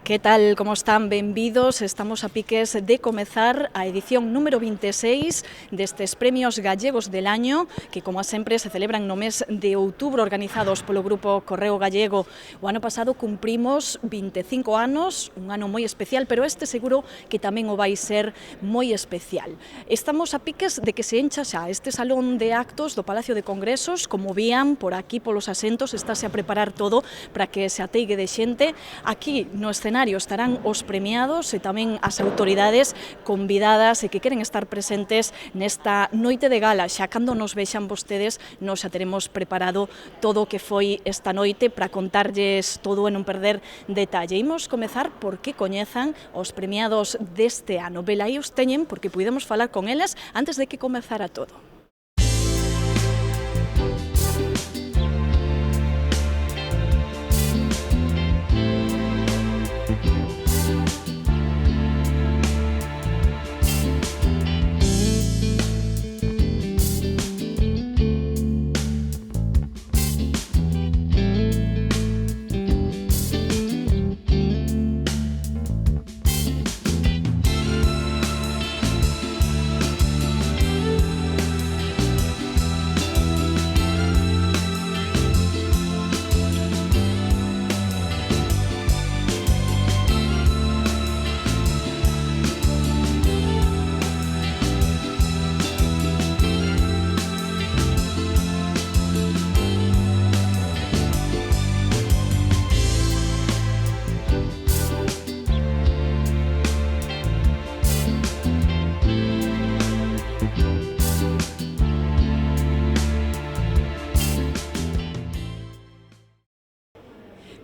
Que tal, como están? Benvidos, estamos a piques de comezar a edición número 26 destes Premios Gallegos del Año, que como sempre se celebran no mes de outubro, organizados polo Grupo Correo Gallego. O ano pasado cumprimos 25 anos, un ano moi especial, pero este seguro que tamén o vai ser moi especial. Estamos a piques de que se encha xa este salón de actos do Palacio de Congresos, como vían por aquí polos asentos, estáse a preparar todo para que se ateigue de xente. Aquí no escenario estarán os premiados e tamén as autoridades convidadas e que queren estar presentes nesta noite de gala. Xa cando nos vexan vostedes, nos xa teremos preparado todo o que foi esta noite para contarlles todo e non perder detalle. Imos comezar porque coñezan os premiados deste ano. Velaí os teñen porque puidemos falar con eles antes de que comezara todo.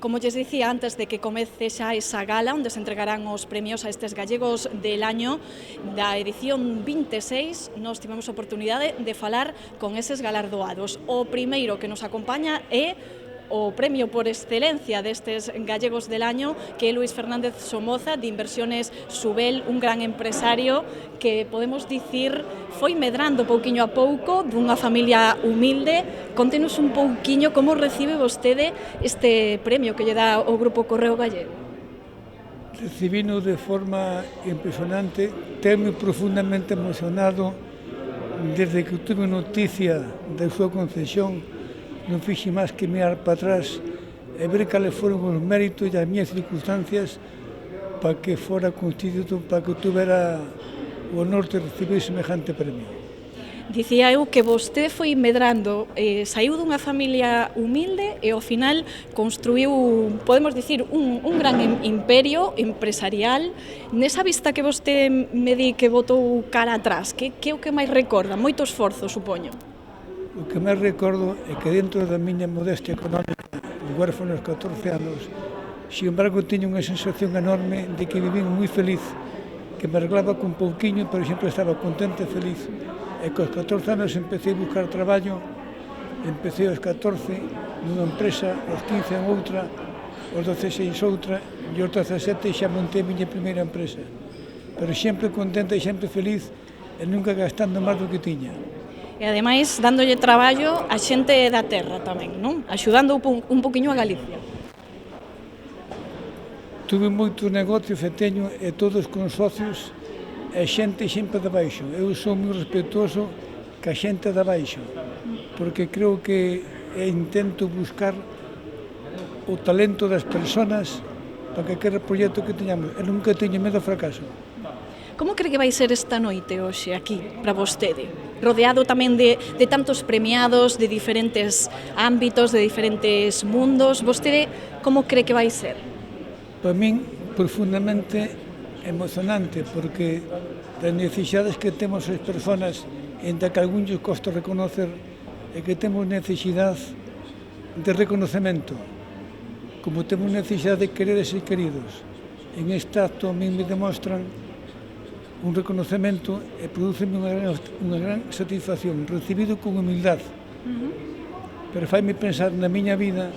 Como lles dicía antes de que comece xa esa gala onde se entregarán os premios a estes gallegos del año da edición 26, nos tivemos a oportunidade de falar con eses galardoados. O primeiro que nos acompaña é o premio por excelencia destes gallegos del año, que é Luis Fernández Somoza, de Inversiones Subel, un gran empresario que, podemos dicir, foi medrando pouquiño a pouco dunha familia humilde. Contenos un pouquiño como recibe vostede este premio que lle dá o Grupo Correo Gallego. Recibino de forma impresionante, tenme profundamente emocionado desde que tuve noticia da súa concesión. Non fixe máis que mirar para atrás e ver cales foron os méritos e as miñas circunstancias para que fora constituído, para que tuvera o honor de recibir semejante premio. Dicía eu que vostede foi medrando, saiu dunha familia humilde e ao final construiu, podemos dicir, un gran imperio empresarial. Nesa vista que vostede me di que botou cara atrás, que é o que máis recorda? Moito esforzo, supoño. O que máis recordo é que dentro da miña modestia económica, huérfano aos 14 anos, sin embargo, teño unha sensación enorme de que vivín moi feliz, que me arreglaba con pouquiño, pero sempre estaba contente e feliz. E cos 14 anos empecé a buscar traballo, empecé aos 14 nunha empresa, aos 15 en outra, aos 16 outra, e aos 17 xa montei a miña primeira empresa. Pero sempre contente e sempre feliz e nunca gastando máis do que tiña. E ademais, dándolle traballo a xente da terra tamén, non? Axudando un poquinho a Galicia. Tuve moitos negocios e teño, e todos con socios e xente sempre de baixo. Eu sou moi respetuoso ca xente de baixo, porque creo que intento buscar o talento das persoas para que quere proxecto que teñamos. E nunca teño medo ao fracaso. Como cree que vai ser esta noite hoxe aquí, para vostede? Rodeado tamén de tantos premiados, de diferentes ámbitos, de diferentes mundos. Vostede, como cree que vai ser? Para min, profundamente emocionante, porque as necesidades que temos as persoas, entre que algún lles costa reconocer, é que temos necesidade de reconocemento, como temos necesidade de querer e ser queridos. En este acto a min me demostran un reconocemento e prodúceme unha gran satisfacción, recibido con humildade. Pero faime pensar na miña vida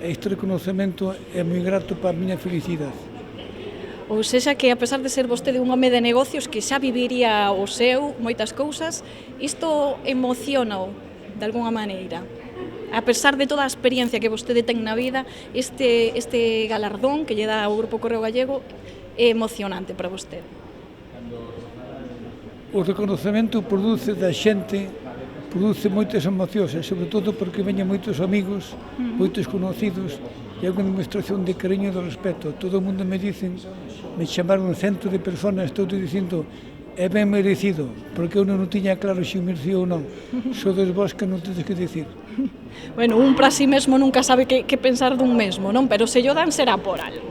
e este reconocemento é moi grato para a miña felicidade. Ou sexa que, a pesar de ser vostede un home de negocios que xa viviría o seu, moitas cousas, isto emociona-o de alguna maneira. a pesar de toda a experiencia que vostede ten na vida, este galardón que lle dá o Grupo Correo Gallego é emocionante para vostede. O reconocemento produce da xente, produce moitas emocións, sobre todo porque veñen moitos amigos, moitos conocidos, e é unha demostración de cariño e de respeto. Todo o mundo me dicen, me chamaron 100 de personas, estou dicindo, é ben merecido, porque eu non tiña claro se o merecía ou non. Sodes vos que non tedes que dicir. Bueno, un para si mesmo nunca sabe que pensar dun mesmo, non? Pero se yo dan será por algo.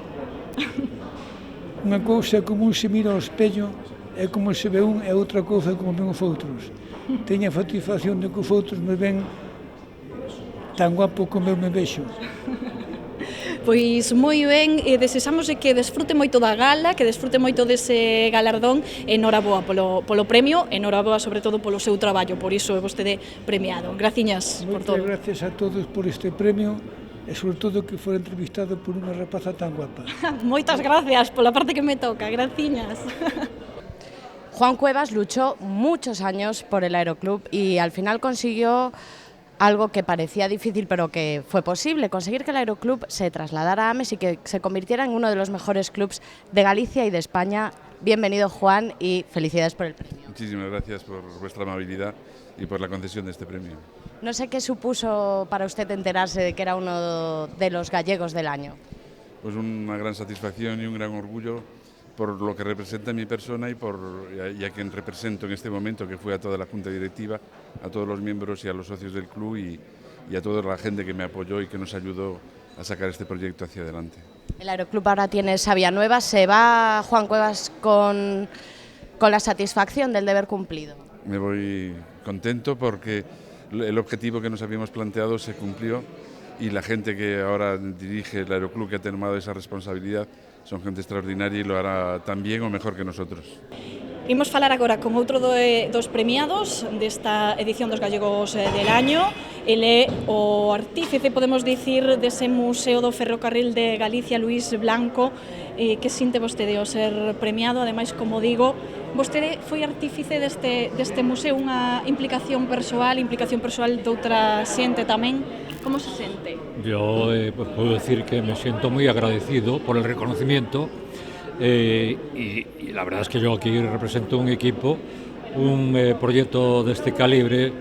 Unha cousa é como un se mira ao espello, é como se ve un, e outra cousa é como ven os outros. Teño a satisfacción de que os outros me ven tan guapo como eu me vexo. Pois moi ben, e desexamos que desfrute moito da gala, que desfrute moito dese galardón, e noraboa polo premio, e noraboa sobre todo polo seu traballo, por iso é vostede premiado. Graciñas por todo. Moitas gracias a todos por este premio, e sobre todo que fora entrevistado por unha rapaza tan guapa. Moitas gracias pola parte que me toca, graciñas. Juan Cuevas luchó muchos años por el Aeroclub y al final consiguió algo que parecía difícil pero que fue posible, conseguir que el Aeroclub se trasladara a Ames y que se convirtiera en uno de los mejores clubs de Galicia y de España. Bienvenido, Juan, y felicidades por el premio. Muchísimas gracias por vuestra amabilidad y por la concesión de este premio. No sé qué supuso para usted enterarse de que era uno de los gallegos del año. Pues una gran satisfacción y un gran orgullo por lo que representa mi persona y a quien represento en este momento, que fue a toda la Junta Directiva, a todos los miembros y a los socios del club y a toda la gente que me apoyó y que nos ayudó a sacar este proyecto hacia adelante. El Aeroclub ahora tiene savia nueva. ¿Se va Juan Cuevas con la satisfacción del deber cumplido? Me voy contento porque el objetivo que nos habíamos planteado se cumplió y la gente que ahora dirige el Aeroclub, que ha tomado esa responsabilidad, son gente extraordinaria y lo hará tan bien o mejor que nosotros. Imos falar agora con outro dos premiados desta edición dos Gallegos del Año. Ele é o artífice, podemos dicir, dese Museo do Ferrocarril de Galicia, Luís Blanco. Que sinte vostede ao ser premiado? Ademais, como digo, vostede foi artífice deste museo, unha implicación persoal de outra xente tamén. Como se siente? Yo pues puedo decir que me siento muy agradecido por el reconocimiento y la verdad es que yo aquí represento un equipo, un proyecto de este calibre.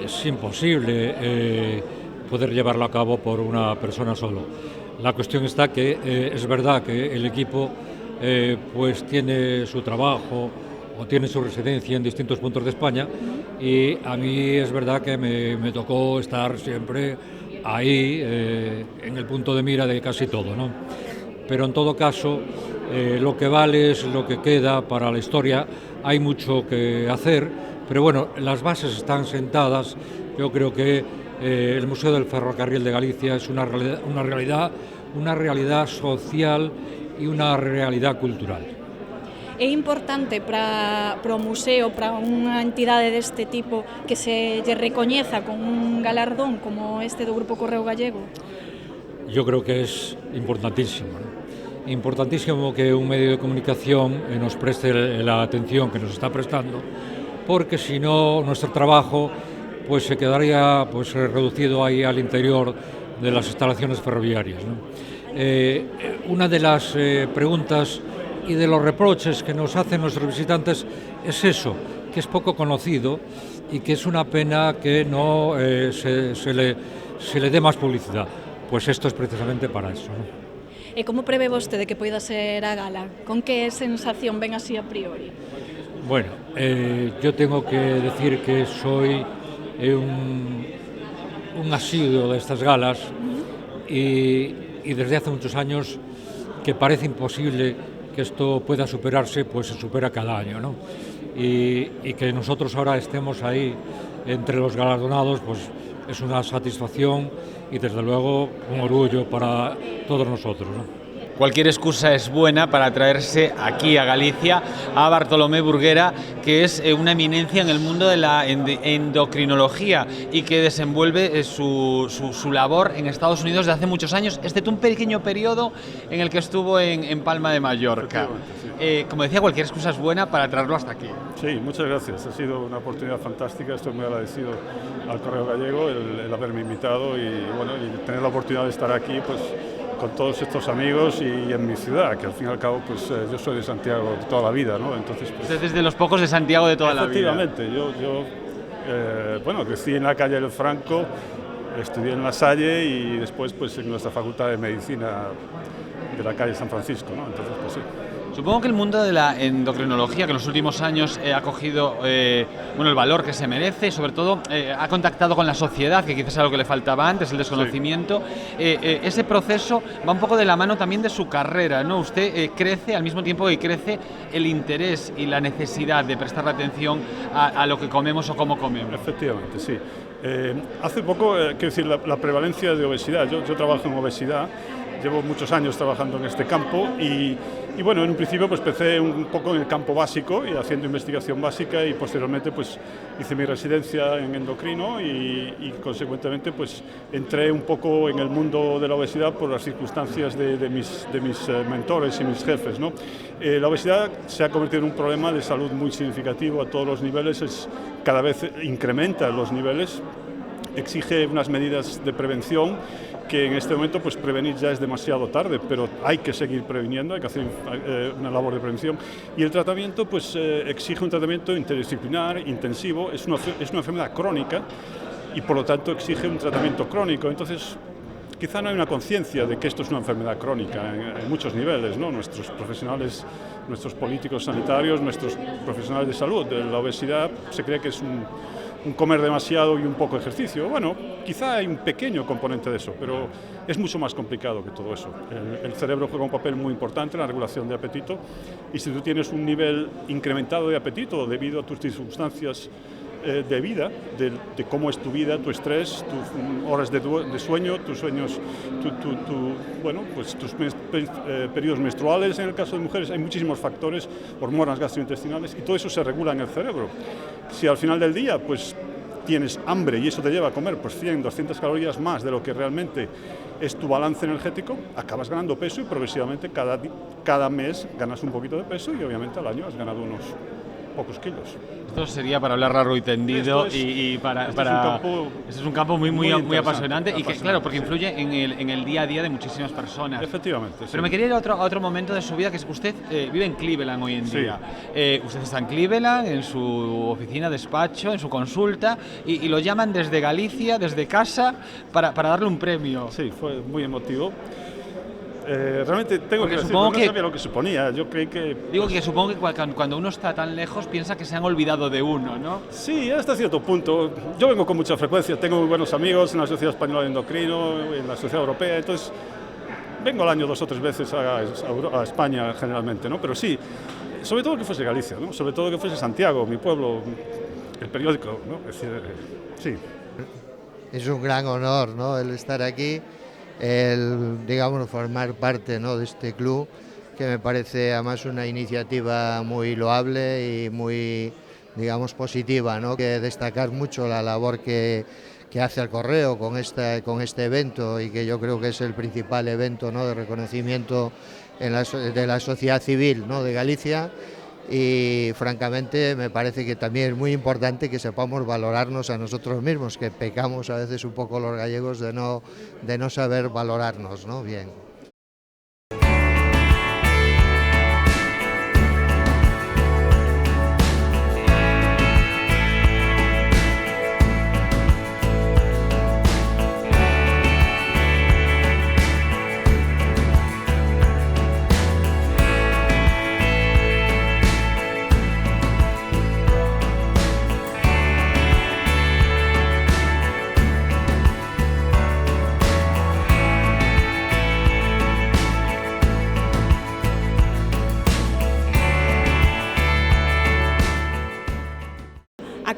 Es imposible poder llevarlo a cabo por una persona solo. La cuestión está que es verdad que el equipo pues tiene su trabajo o tiene su residencia en distintos puntos de España y a mí es verdad que me tocó estar siempre ahí en el punto de mira de casi todo, ¿no? Pero en todo caso lo que vale es lo que queda para la historia. Hay mucho que hacer, pero bueno, las bases están sentadas. Yo creo que el Museo del Ferrocarril de Galicia es una realidad social y una realidad cultural. É importante para o museo, para unha entidade deste tipo, que se lle recoñeza con un galardón como este do Grupo Correo Gallego? Yo creo que es importantísimo, ¿no? Importantísimo que un medio de comunicación nos preste la atención que nos está prestando, porque si no nuestro trabajo pues se quedaría pues reducido ahí al interior de las instalaciones ferroviarias, ¿no? Una de las preguntas y de los reproches que nos hacen nuestros visitantes es eso, que es poco conocido y que es una pena que no se le dé más publicidad. Pues esto es precisamente para eso, ¿no? E como prevé vostede que poida ser a gala? Con que sensación ven así a priori? Bueno, yo tengo que decir que soy un asiduo de estas galas y desde hace muchos años que parece imposible que esto pueda superarse, pues se supera cada año, ¿no? Y que nosotros ahora estemos ahí entre los galardonados, pues es una satisfacción y desde luego un orgullo para todos nosotros, ¿no? Cualquier excusa es buena para traerse aquí a Galicia a Bartolomé Burguera, que es una eminencia en el mundo de la endocrinología y que desenvuelve su labor en Estados Unidos desde hace muchos años, excepto un pequeño periodo en el que estuvo en Palma de Mallorca. como decía, cualquier excusa es buena para traerlo hasta aquí. Sí, muchas gracias. Ha sido una oportunidad fantástica. Estoy muy agradecido al Correo Gallego el haberme invitado y, bueno, y tener la oportunidad de estar aquí pues, con todos estos amigos y en mi ciudad, que al fin y al cabo pues, yo soy de Santiago de toda la vida, ¿no? Entonces, pues, Usted es de los pocos de Santiago de toda la vida. Efectivamente, yo bueno, crecí en la calle del Franco, estudié en La Salle y después pues, en nuestra Facultad de Medicina de la calle San Francisco, ¿no? Entonces, pues sí. Supongo que el mundo de la endocrinología, que en los últimos años ha cogido bueno, el valor que se merece, y sobre todo ha contactado con la sociedad, que quizás es algo que le faltaba antes, el desconocimiento. Sí. Ese proceso va un poco de la mano también de su carrera, ¿no? Usted crece al mismo tiempo que crece el interés y la necesidad de prestar atención a lo que comemos o cómo comemos. Efectivamente, sí. Hace poco, quiero decir, la prevalencia de obesidad. Yo trabajo en obesidad. Llevo muchos años trabajando en este campo y bueno, en un principio pues empecé un poco en el campo básico y haciendo investigación básica y posteriormente pues hice mi residencia en endocrino y consecuentemente pues entré un poco en el mundo de la obesidad por las circunstancias de mis mentores y mis jefes, ¿no? La obesidad se ha convertido en un problema de salud muy significativo a todos los niveles, cada vez incrementa los niveles, exige unas medidas de prevención que en este momento pues prevenir ya es demasiado tarde, pero hay que seguir previniendo, hay que hacer una labor de prevención y el tratamiento pues exige un tratamiento interdisciplinar, intensivo, es una enfermedad crónica y por lo tanto exige un tratamiento crónico, entonces quizá no hay una conciencia de que esto es una enfermedad crónica en muchos niveles, ¿no? Nuestros profesionales, nuestros políticos sanitarios, nuestros profesionales de salud, de la obesidad se cree que es un comer demasiado y un poco de ejercicio. Bueno, quizá hay un pequeño componente de eso, pero es mucho más complicado que todo eso. El cerebro juega un papel muy importante en la regulación de apetito y si tú tienes un nivel incrementado de apetito debido a tus circunstancias de vida, de cómo es tu vida, tu estrés, tus horas de sueño, tus sueños, bueno, pues tus periodos menstruales, en el caso de mujeres hay muchísimos factores, hormonas gastrointestinales y todo eso se regula en el cerebro. Si al final del día pues tienes hambre y eso te lleva a comer pues 100, 200 calorías más de lo que realmente es tu balance energético, acabas ganando peso y progresivamente cada mes ganas un poquito de peso y obviamente al año has ganado unos pocos kilos. Esto sería para hablar largo y tendido es un campo muy apasionante y que claro, porque influye en el día a día de muchísimas personas. Efectivamente. Pero me quería ir a otro momento de su vida, que es que usted vive en Cleveland hoy en día. Usted está en Cleveland, en su oficina, despacho, en su consulta y lo llaman desde Galicia, desde casa, para darle un premio. Sí, fue muy emotivo. Realmente tengo porque que decir, no sabía lo que suponía, yo creí que... Digo que supongo que cuando uno está tan lejos piensa que se han olvidado de uno, ¿no? Sí, hasta cierto punto. Yo vengo con mucha frecuencia, tengo muy buenos amigos en la Sociedad Española de Endocrino, en la Sociedad Europea, entonces vengo al año 2 o 3 veces a España generalmente, ¿no? Pero sí, sobre todo que fuese Galicia, ¿no? Sobre todo que fuese Santiago, mi pueblo, el periódico, ¿no? Es decir, sí. Es un gran honor, ¿no?, el estar aquí. Digamos, formar parte, ¿no?, de este club, que me parece además una iniciativa muy loable y muy, digamos, positiva, ¿no?, que destacar mucho la labor que hace el Correo con este evento y que yo creo que es el principal evento, ¿no?, de reconocimiento de la sociedad civil, ¿no?, de Galicia. Y francamente me parece que también es muy importante que sepamos valorarnos a nosotros mismos, que pecamos a veces un poco los gallegos de no saber valorarnos, ¿no?, bien.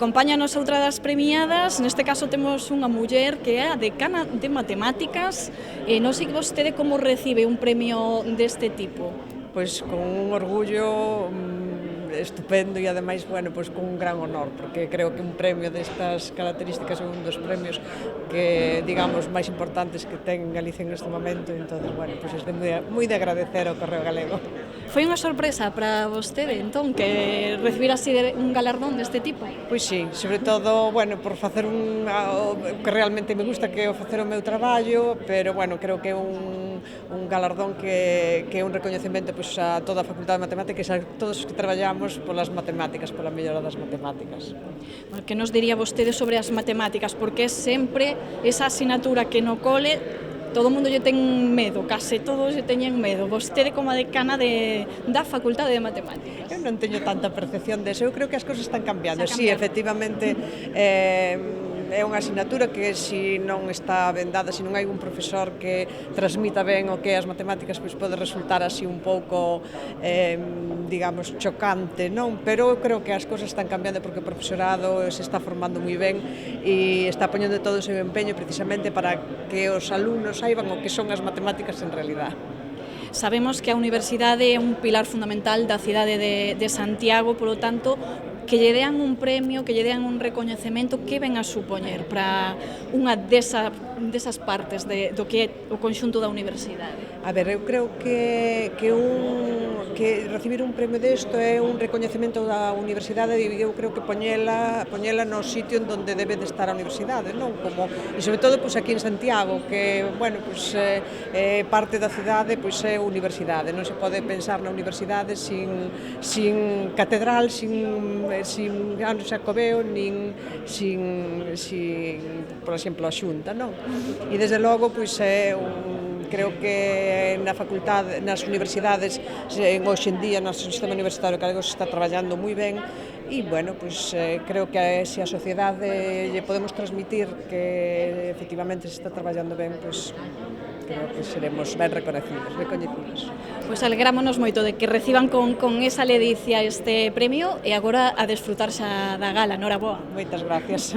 Acompáñanos outra das premiadas, neste caso temos unha muller que é a decana de matemáticas e non sei vostede como recibe un premio deste tipo. Pois con un orgullo estupendo e ademais, bueno, pois con un gran honor, porque creo que un premio destas características é un dos premios que, digamos, máis importantes que ten Galicia en este momento, entón, bueno, pois é moi de agradecer ao Correo Galego. Foi unha sorpresa para vostede, entón, que recibir así un galardón deste tipo? Pois sí, sobre todo, bueno, por facer o que realmente me gusta, que é o facer o meu traballo, pero, bueno, creo que é un galardón que é un recoñecemento pois, a toda a Facultade de Matemáticas e a todos os que traballamos polas matemáticas, pola mellora das matemáticas. Que nos diría vostede sobre as matemáticas? Porque é sempre esa asignatura que no cole todo o mundo lle ten medo, case todos lle teñen medo. Vostede como a decana da Facultade de Matemáticas. Eu non teño tanta percepción deso, eu creo que as cousas están cambiando. Sí, efectivamente, é unha asignatura que se non está vendada, se non hai un profesor que transmita ben o que é as matemáticas, pois pode resultar así un pouco, digamos, chocante, non? Pero eu creo que as cousas están cambiando porque o profesorado se está formando moi ben e está poñendo todo o seu empeño precisamente para que os alumnos saiban o que son as matemáticas en realidad. Sabemos que a universidade é un pilar fundamental da cidade de Santiago, polo tanto, que lle dean un premio, que lle dean un recoñecemento, que ven a supoñer para unha desas partes do que é o conxunto da universidade? A ver, eu creo que recibir un premio desto é un recoñecemento da universidade e eu creo que poñela no sitio en donde debe de estar a universidade, non? E sobre todo pois, aquí en Santiago, que, bueno, pois, parte da cidade pois, é universidade, non se pode pensar na universidade sin catedral, sin Ano Xacobeo, nin sin, por exemplo, a Xunta, non? E desde logo, pois, creo que na facultade, nas universidades, hoxe en día, no sistema universitario galego se está traballando moi ben e, bueno, pois, creo que se a sociedade lle podemos transmitir que efectivamente se está traballando ben, pois, creo que seremos ben recoñecidos. Pois alegrámonos moito de que reciban con esa ledicia este premio e agora a desfrutar xa da gala. Noraboa. Moitas gracias.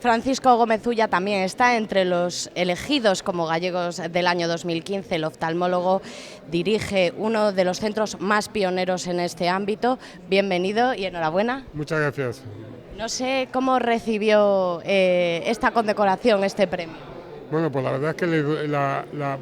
Francisco Gómez Ulla también está entre los elegidos como gallegos del año 2015. El oftalmólogo dirige uno de los centros más pioneros en este ámbito. Bienvenido y enhorabuena. Muchas gracias. No sé cómo recibió esta condecoración, este premio. Bueno, pues la verdad es que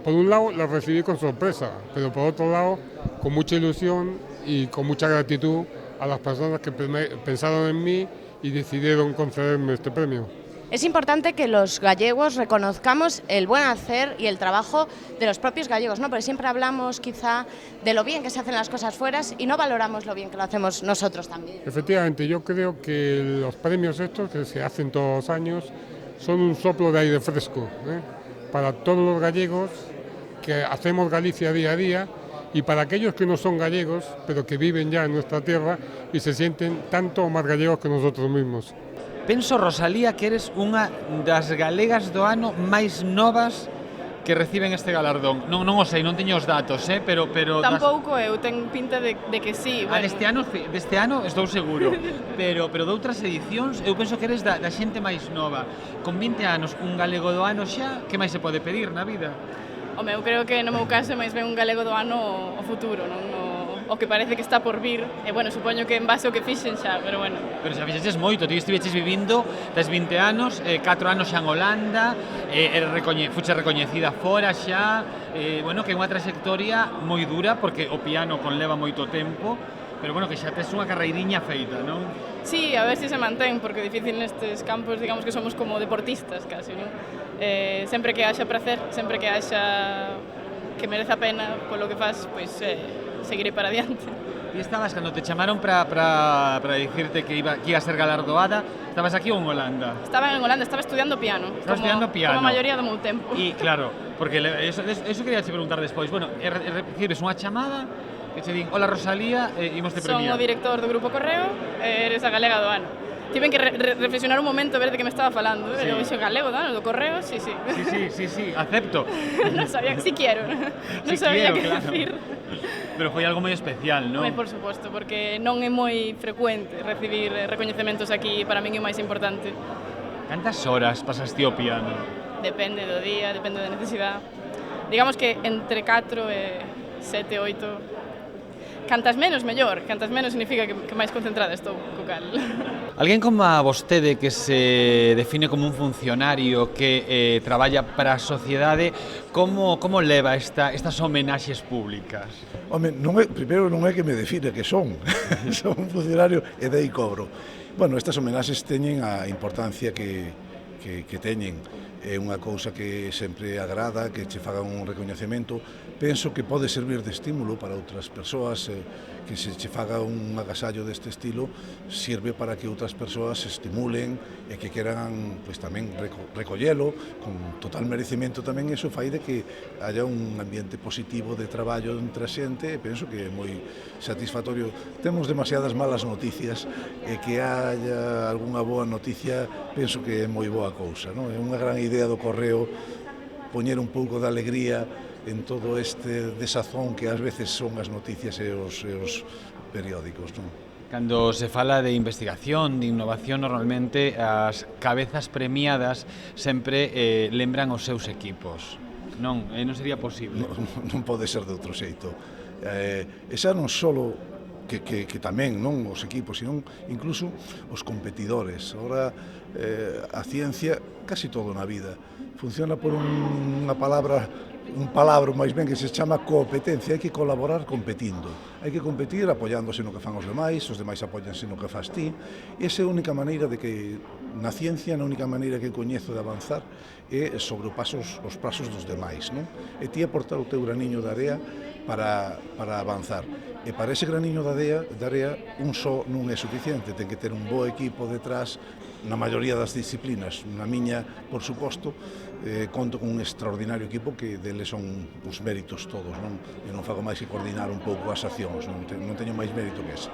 por un lado la recibí con sorpresa, pero por otro lado con mucha ilusión y con mucha gratitud a las personas que pensaron en mí y decidieron concederme este premio. Es importante que los gallegos reconozcamos el buen hacer y el trabajo de los propios gallegos, ¿no? Porque siempre hablamos quizá de lo bien que se hacen las cosas fuera y no valoramos lo bien que lo hacemos nosotros también. Efectivamente, yo creo que los premios estos que se hacen todos los años son un soplo de aire fresco, para todos los gallegos que hacemos Galicia día a día y para aquellos que no son gallegos, pero que viven ya en nuestra tierra y se sienten tanto o más gallegos que nosotros mismos. Penso, Rosalía, que eres unha das galegas do ano máis novas que reciben este galardón. Non o sei, non teño os datos, pero tampouco eu ten pinta de que sí. Bueno. Deste ano estou seguro, pero de outras edicións eu penso que eres da xente máis nova. Con 20 anos, un galego do ano xa, que máis se pode pedir na vida? Home, eu creo que no meu caso é máis ben un galego do ano o futuro, non o que parece que está por vir, e, bueno, supoño que en base ao que fixen xa, pero bueno. Pero xa fixeches moito, ti estiveches vivindo das 20 anos, 4 anos xa en Holanda, fuche recoñecida fora xa, bueno, que é unha trayectoria moi dura, porque o piano conleva moito tempo, pero, bueno, que xa tes unha carreiriña feita, non? Sí, a ver se mantén, porque é difícil nestes campos, digamos que somos como deportistas, casi, non? Sempre que haxa prazer, sempre que haxa que merece a pena polo que faz, pois seguiré para adiante. E estabas, cando te chamaron para dicirte que iba a ser galardoada, estabas aquí ou en Holanda? Estaba en Holanda, estaba estudiando piano. Estudiando piano. Como a maioría do meu tempo. E claro, porque eso quería te preguntar despois. Bueno, recibes unha chamada que che din, hola Rosalía, imos te premiar. Son o director do Grupo Correo, eres a galega do ano. Tiven que reflexionar un momento, ver de que me estaba falando, pero dixo galego, ¿no? Do correo, sí. Sí, acepto. Non sabía, sí quiero, non sabía que decir. Pero foi algo moi especial, non? Por suposto, porque non é moi frecuente recibir recoñecementos aquí, para min é o máis importante. Cantas horas pasaste ao piano? Depende do día, depende da necesidade. Digamos que entre 4 e 7, 8... cantas menos, mellor. Cantas menos significa que máis concentrada estou co cal. Alguén como a vostede que se define como un funcionario que traballa para a sociedade, como leva estas homenaxes públicas? Home, primeiro non é que me define que son, son un funcionario e dei cobro. Bueno, estas homenaxes teñen a importancia que teñen. É unha cousa que sempre agrada, que che fagan un recoñecemento. Penso que pode servir de estímulo para outras persoas, que se che faga un agasallo deste estilo, sirve para que outras persoas se estimulen e que queran pois, tamén recollelo, con total merecimento tamén. Iso fai de que haya un ambiente positivo de traballo entre a xente, e penso que é moi satisfactorio. Temos demasiadas malas noticias, e que haya algunha boa noticia, penso que é moi boa cousa, non? É unha gran idea do correo poñer un pouco de alegría en todo este desazón que ás veces son as noticias e os periódicos, non? Cando se fala de investigación, de innovación, normalmente as cabezas premiadas sempre lembran os seus equipos. Non sería posible. Non pode ser de outro xeito. E xa non só que tamén non os equipos, sino incluso os competidores. Ahora a ciencia, casi todo na vida, funciona por un palabra máis ben que se chama competencia. Hai que colaborar competindo, hai que competir apoiándose no que fan os demais apóianse no que fas ti. Esa é a única maneira de que na ciencia, a única maneira que coñezo de avanzar é sobre os pasos dos demais, non? E ti aportar o teu graniño de area para avanzar. E para ese graniño de area un só non é suficiente, ten que ter un bo equipo detrás na maioría das disciplinas. Na miña, por suposto, conto con un extraordinario equipo que deles son os méritos todos, non? E non fago máis que coordinar un pouco as accións, non teño máis mérito que ese.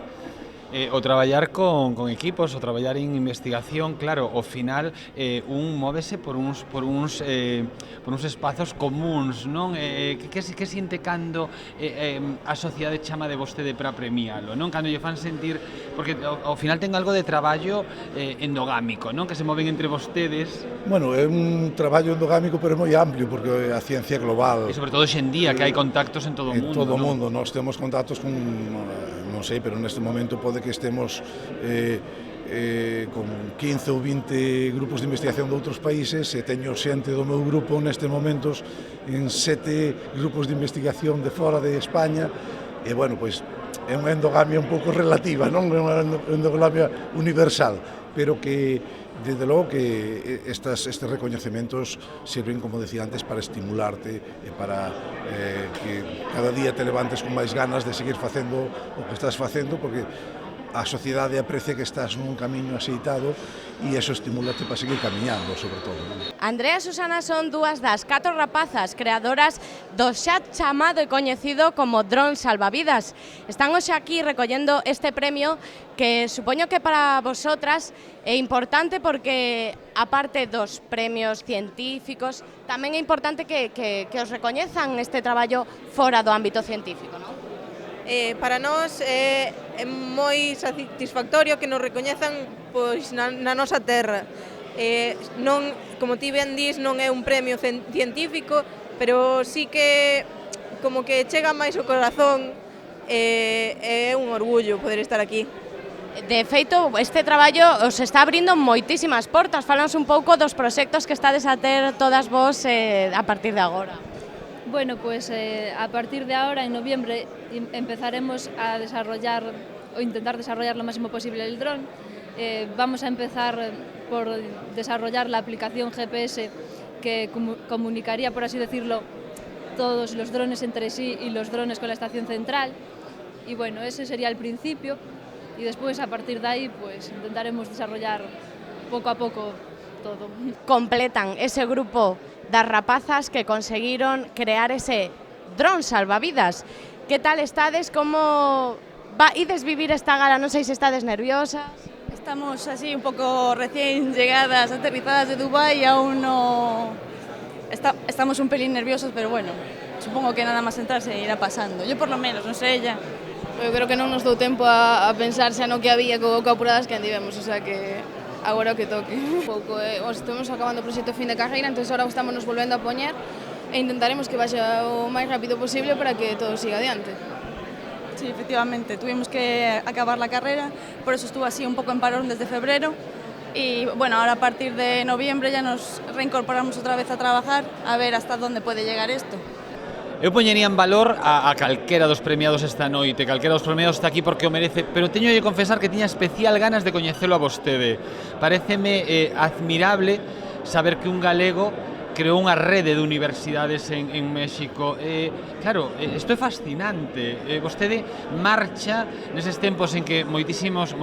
O traballar con equipos, o traballar en investigación, claro, ao final un móvese por uns espazos comuns, non? Que sinte cando a sociedade chama de vostede para premialo, non? Cando lle fan sentir, porque ao final ten algo de traballo endogámico, non? Que se moven entre vostedes. Bueno, é un traballo endogámico, pero é moi amplio, porque a ciencia global. E sobre todo xendía, que hai contactos en todo o mundo. En todo o mundo, nós temos contactos con, non sei, pero neste momento pode que estemos con 15 ou 20 grupos de investigación de outros países, e teño xente do meu grupo nestes momentos en 7 grupos de investigación de fora de España, e bueno, pois é unha endogamia un pouco relativa, non é unha endogamia universal, pero que desde logo que estes recoñecementos sirven, como decía antes, para estimularte e para que cada día te levantes con máis ganas de seguir facendo o que estás facendo, porque a sociedade aprecia que estás nun camiño axeitado e iso estimúlate para seguir camiñando, sobre todo. Andrea e Susana son dúas das 4 rapazas creadoras do xa chamado e coñecido como Dron Salvavidas. Están hoxe aquí recollendo este premio que supoño que para vosotras é importante porque, aparte dos premios científicos, tamén é importante que os recoñezan este traballo fora do ámbito científico, non? Para nós é moi satisfactorio que nos recoñezan pois, na nosa terra. Non, como ti ben dis, non é un premio científico, pero sí que como que chega máis ao corazón, é un orgullo poder estar aquí. De feito, este traballo os está abrindo moitísimas portas. Fálanos un pouco dos proxectos que estades a ter todas vos a partir de agora. Bueno, pues a partir de ahora, en noviembre, empezaremos a desarrollar o intentar desarrollar lo máximo posible el dron. Vamos a empezar por desarrollar la aplicación GPS que comunicaría, por así decirlo, todos los drones entre sí y los drones con la estación central. Y bueno, ese sería el principio. Y después, a partir de ahí, pues intentaremos desarrollar poco a poco todo. Completan ese grupo das rapazas que conseguiron crear ese dron salvavidas. Que tal estades? Como ides vivir esta gala? Non sei se estades nerviosas. Estamos así un pouco recién llegadas, aterrizadas de Dubái, aún no... Estamos un pelín nerviosos, pero bueno, supongo que nada más entrar se irá pasando. Yo por lo menos, non sei ella. Eu creo que non nos dou tempo a pensar xa no que había co apuradas que andivemos, o sea que agora o que toque. Un pouco, estamos acabando o proxecto fin de carreira, entón agora estamos nos volvendo a poñer e intentaremos que vaya o máis rápido posible para que todo siga adiante. Sí, efectivamente, tuvimos que acabar la carrera, por eso estuvo así un poco en parón desde febrero y bueno, ahora a partir de noviembre ya nos reincorporamos otra vez a trabajar a ver hasta dónde puede llegar esto. Eu poñería en valor a calquera dos premiados esta noite, calquera dos premiados está aquí porque o merece, pero teño de confesar que tiña especial ganas de coñecelo a vostede. Paréceme admirable saber que un galego creou unha rede de universidades en México. Claro, isto é fascinante. Vostede marcha neses tempos en que moitísimos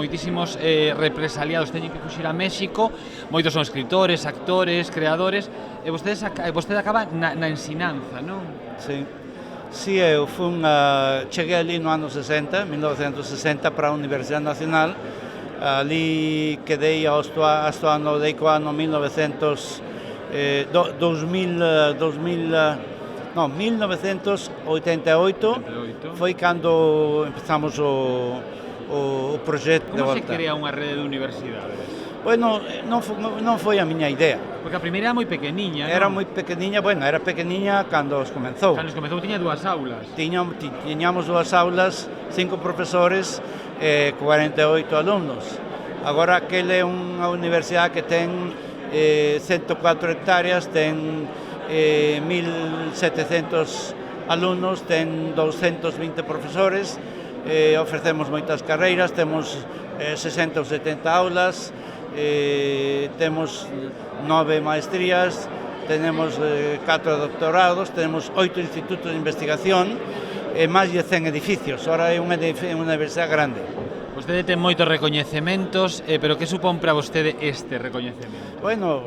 represaliados teñen que fuxir a México, moitos son escritores, actores, creadores, e vostede acaba na ensinanza, non? Sí, eu cheguei ali no ano 60, 1960, para a Universidade Nacional. Ali quedei hasta o ano 1988 foi cando empezamos o proxecto de volta. Como se crea unha rede de universidades? Bueno, non foi a miña idea. Porque a primeira era moi pequeniña, non? Era moi pequeniña, bueno, era pequeniña cando os comenzou. Cando os comenzou tiña 2 aulas. Tiñamos 2 aulas, 5 profesores e 48 alumnos. Agora aquela é unha universidade que ten 104 hectáreas, ten 1.700 alumnos, ten 220 profesores, ofrecemos moitas carreiras, temos 60 ou 70 aulas, temos 9 maestrías, tenemos 4 doctorados, tenemos 8 institutos de investigación e máis de 100 edificios. Ahora é unha universidade grande. Vostede ten moitos recoñecementos, pero que supón para vostede este recoñecemento? Bueno,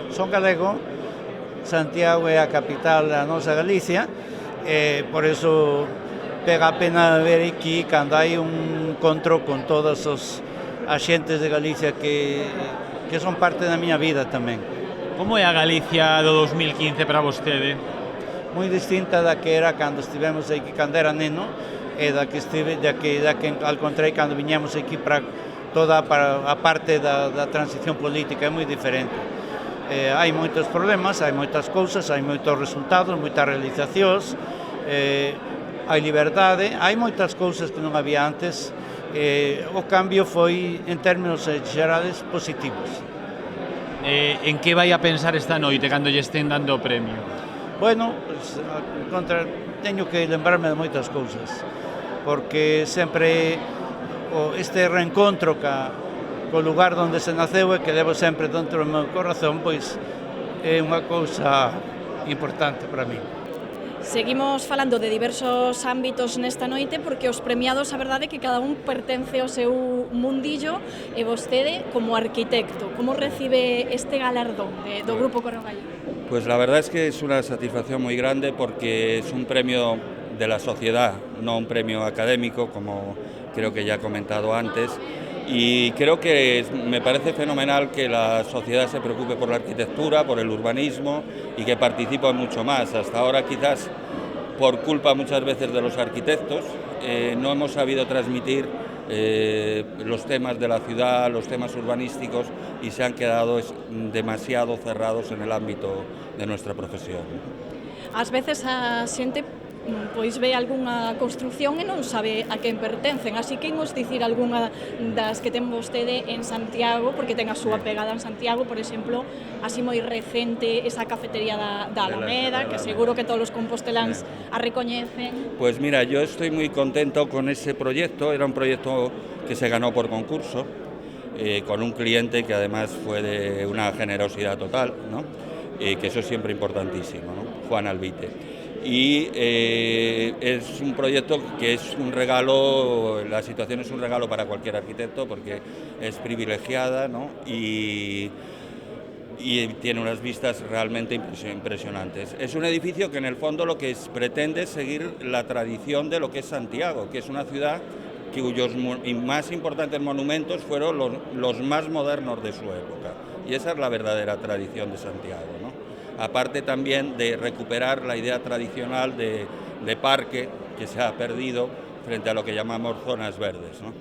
son galego, Santiago é a capital da nosa Galicia, por eso pega a pena ver aquí cando hai un encontro con todos os axentes de Galicia que son parte da miña vida tamén. Como é a Galicia do 2015 para vostede? Moi distinta da que era cando estivemos aquí, cando era neno, e da que al contrario cando viñemos aquí para toda a parte da transición política, é moi diferente. Hai moitos problemas, hai moitas cousas, hai moitos resultados, moitas realizacións, hai liberdade, hai moitas cousas que non había antes. O cambio foi, en términos xerales, positivos. En que vai a pensar esta noite cando lle estén dando o premio? Bueno, teño que lembrarme de moitas cousas, porque sempre este reencontro co lugar onde se naceu e que levo sempre dentro do meu corazón, pois é unha cousa importante para mí. Seguimos falando de diversos ámbitos nesta noite porque os premiados, a verdade é que cada un pertence ao seu mundillo e vostede como arquitecto, como recibe este galardón do Grupo Correo Gallego? Pues la verdad es que es una satisfacción muy grande porque es un premio de la sociedad, no un premio académico, como creo que ya he comentado antes, y creo que me parece fenomenal que la sociedad se preocupe por la arquitectura, por el urbanismo y que participe mucho más. Hasta ahora quizás por culpa muchas veces de los arquitectos no hemos sabido transmitir los temas de la ciudad, los temas urbanísticos y se han quedado demasiado cerrados en el ámbito de nuestra profesión. Ás veces a xente pois ve algunha construción e non sabe a quen pertencen, así que imos dicir algunha das que ten vostede en Santiago, porque ten a súa pegada en Santiago, por exemplo, así moi recente esa cafetería da Alameda, que seguro que todos os composteláns a recoñecen. Pues mira, yo estoy muy contento con ese proyecto, era un proyecto que se ganó por concurso, con un cliente que además fue de una generosidad total, ¿no? Que eso es siempre importantísimo, ¿no? Juan Albite. Y es un proyecto que es un regalo, la situación es un regalo para cualquier arquitecto porque es privilegiada, ¿no? y tiene unas vistas realmente impresionantes. Es un edificio que en el fondo lo que pretende es seguir la tradición de lo que es Santiago, que es una ciudad cuyos más importantes monumentos fueron los más modernos de su época. Y esa es la verdadera tradición de Santiago, ¿no? Aparte también de recuperar la idea tradicional de parque que se ha perdido frente a lo que llamamos zonas verdes, ¿no?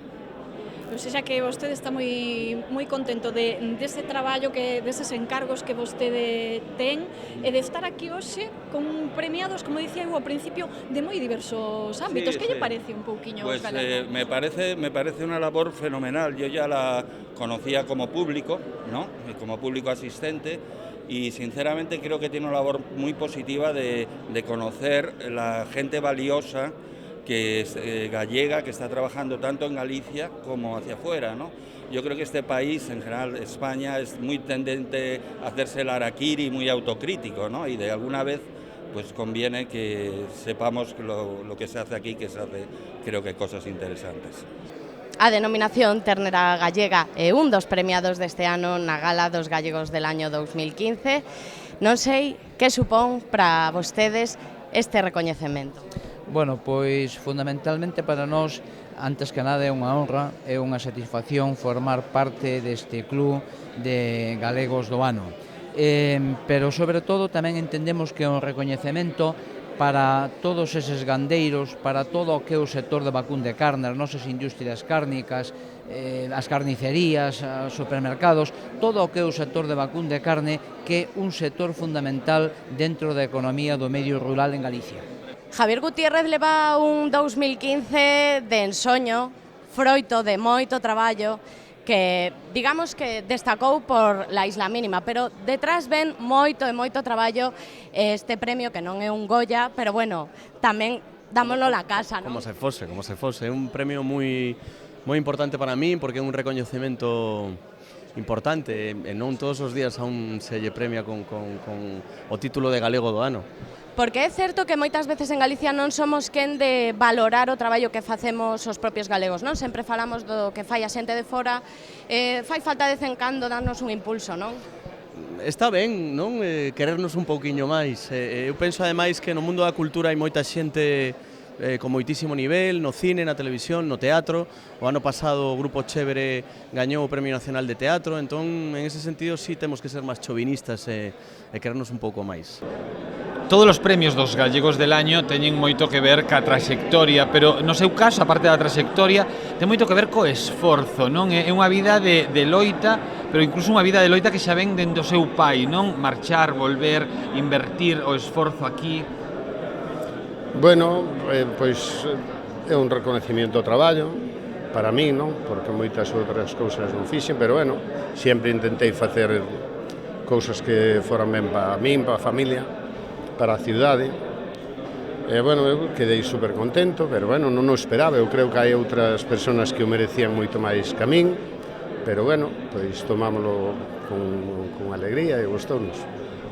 O sea que vostede está moi contento dese traballo, deses encargos que vostede ten e de estar aquí hoxe con premiados, como dicía eu ao principio, de moi diversos ámbitos. Que lle parece un pouquiño Pues os galegos? me parece una labor fenomenal. Yo ya la conocía como público, ¿no? Como público asistente, y sinceramente creo que tiene una labor muy positiva de conocer la gente valiosa que es gallega, que está trabajando tanto en Galicia como hacia afuera, ¿no? Yo creo que este país, en general España, es muy tendente a hacerse el harakiri, muy autocrítico, ¿no? Y de alguna vez pues conviene que sepamos lo que se hace aquí, que se hace, creo que, cosas interesantes. A denominación Ternera Gallega é un dos premiados deste ano na Gala dos Gallegos del año 2015. Non sei que supón para vostedes este recoñecemento. Bueno, pois fundamentalmente para nós, antes que nada, é unha honra, é unha satisfacción formar parte deste club de galegos do ano. Pero sobre todo tamén entendemos que é un recoñecemento para todos eses gandeiros, para todo o que é o sector de vacún de carne, as nosas industrias cárnicas, as carnicerías, os supermercados, todo o que é o sector de vacún de carne, que é un sector fundamental dentro da economía do medio rural en Galicia. Javier Gutiérrez leva un 2015 de ensoño, froito de moito traballo, que digamos que destacou por la Isla Mínima, pero detrás ven moito e moito traballo este premio, que non é un Goya, pero bueno, tamén dámoslo na casa, non? Como se fose, é un premio moi importante para mí, porque é un recoñecemento importante, e non todos os días aún se lle premia con o título de galego do ano. Porque é certo que moitas veces en Galicia non somos quen de valorar o traballo que facemos os propios galegos, non? Sempre falamos do que fai a xente de fora, fai falta de vez en cando darnos un impulso, non? Está ben, non? Querernos un pouquiño máis. Eu penso ademais que no mundo da cultura hai moita xente con moitísimo nivel, no cine, na televisión, no teatro. O ano pasado o Grupo Chévere gañou o Premio Nacional de Teatro, entón en ese sentido sí temos que ser máis chovinistas e querernos un pouco máis. Todos os premios dos gallegos del año teñen moito que ver ca traxectoria, pero no seu caso, aparte da traxectoria, ten moito que ver co esforzo, non? É unha vida de loita, pero incluso unha vida de loita que xa ven dentro do seu pai, non? Marchar, volver, invertir o esforzo aquí. Bueno, pois é un recoñecemento ao traballo para min, non? Porque moitas outras cousas non fixen, pero bueno, sempre intentei facer cousas que foran ben para min, para a familia, para a cidade. E, bueno, eu quedei super contento, pero, bueno, non o esperaba. Eu creo que hai outras persoas que o merecían moito máis que a min, pero, bueno, pois tomámoslo con alegría e gustounos.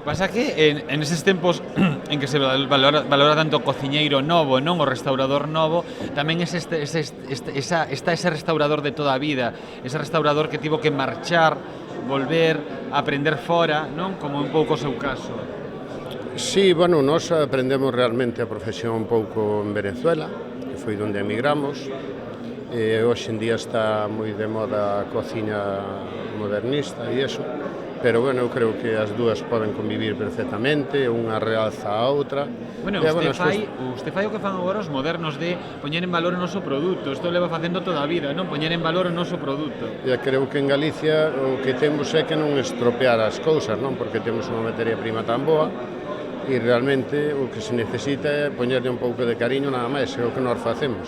Pasa que en eses tempos en que se valora tanto o cociñeiro novo, non o restaurador novo, tamén está ese restaurador de toda a vida, ese restaurador que tivo que marchar, volver, aprender fora, non? Como un pouco o seu caso. Sí, bueno, nós aprendemos realmente a profesión un pouco en Venezuela, que foi onde emigramos. Hoxe en día está moi de moda a cociña modernista e iso, pero, bueno, eu creo que as dúas poden convivir perfectamente, unha realza a outra. Bueno, usted fai o que fan agora os modernos de poñer en valor o noso produto, isto leva facendo toda a vida, non? Poñer en valor o noso produto. E creo que en Galicia o que temos é que non estropear as cousas, non? Porque temos unha materia prima tan boa, e realmente o que se necesita é poñerle un pouco de cariño nada máis, é o que nós facemos.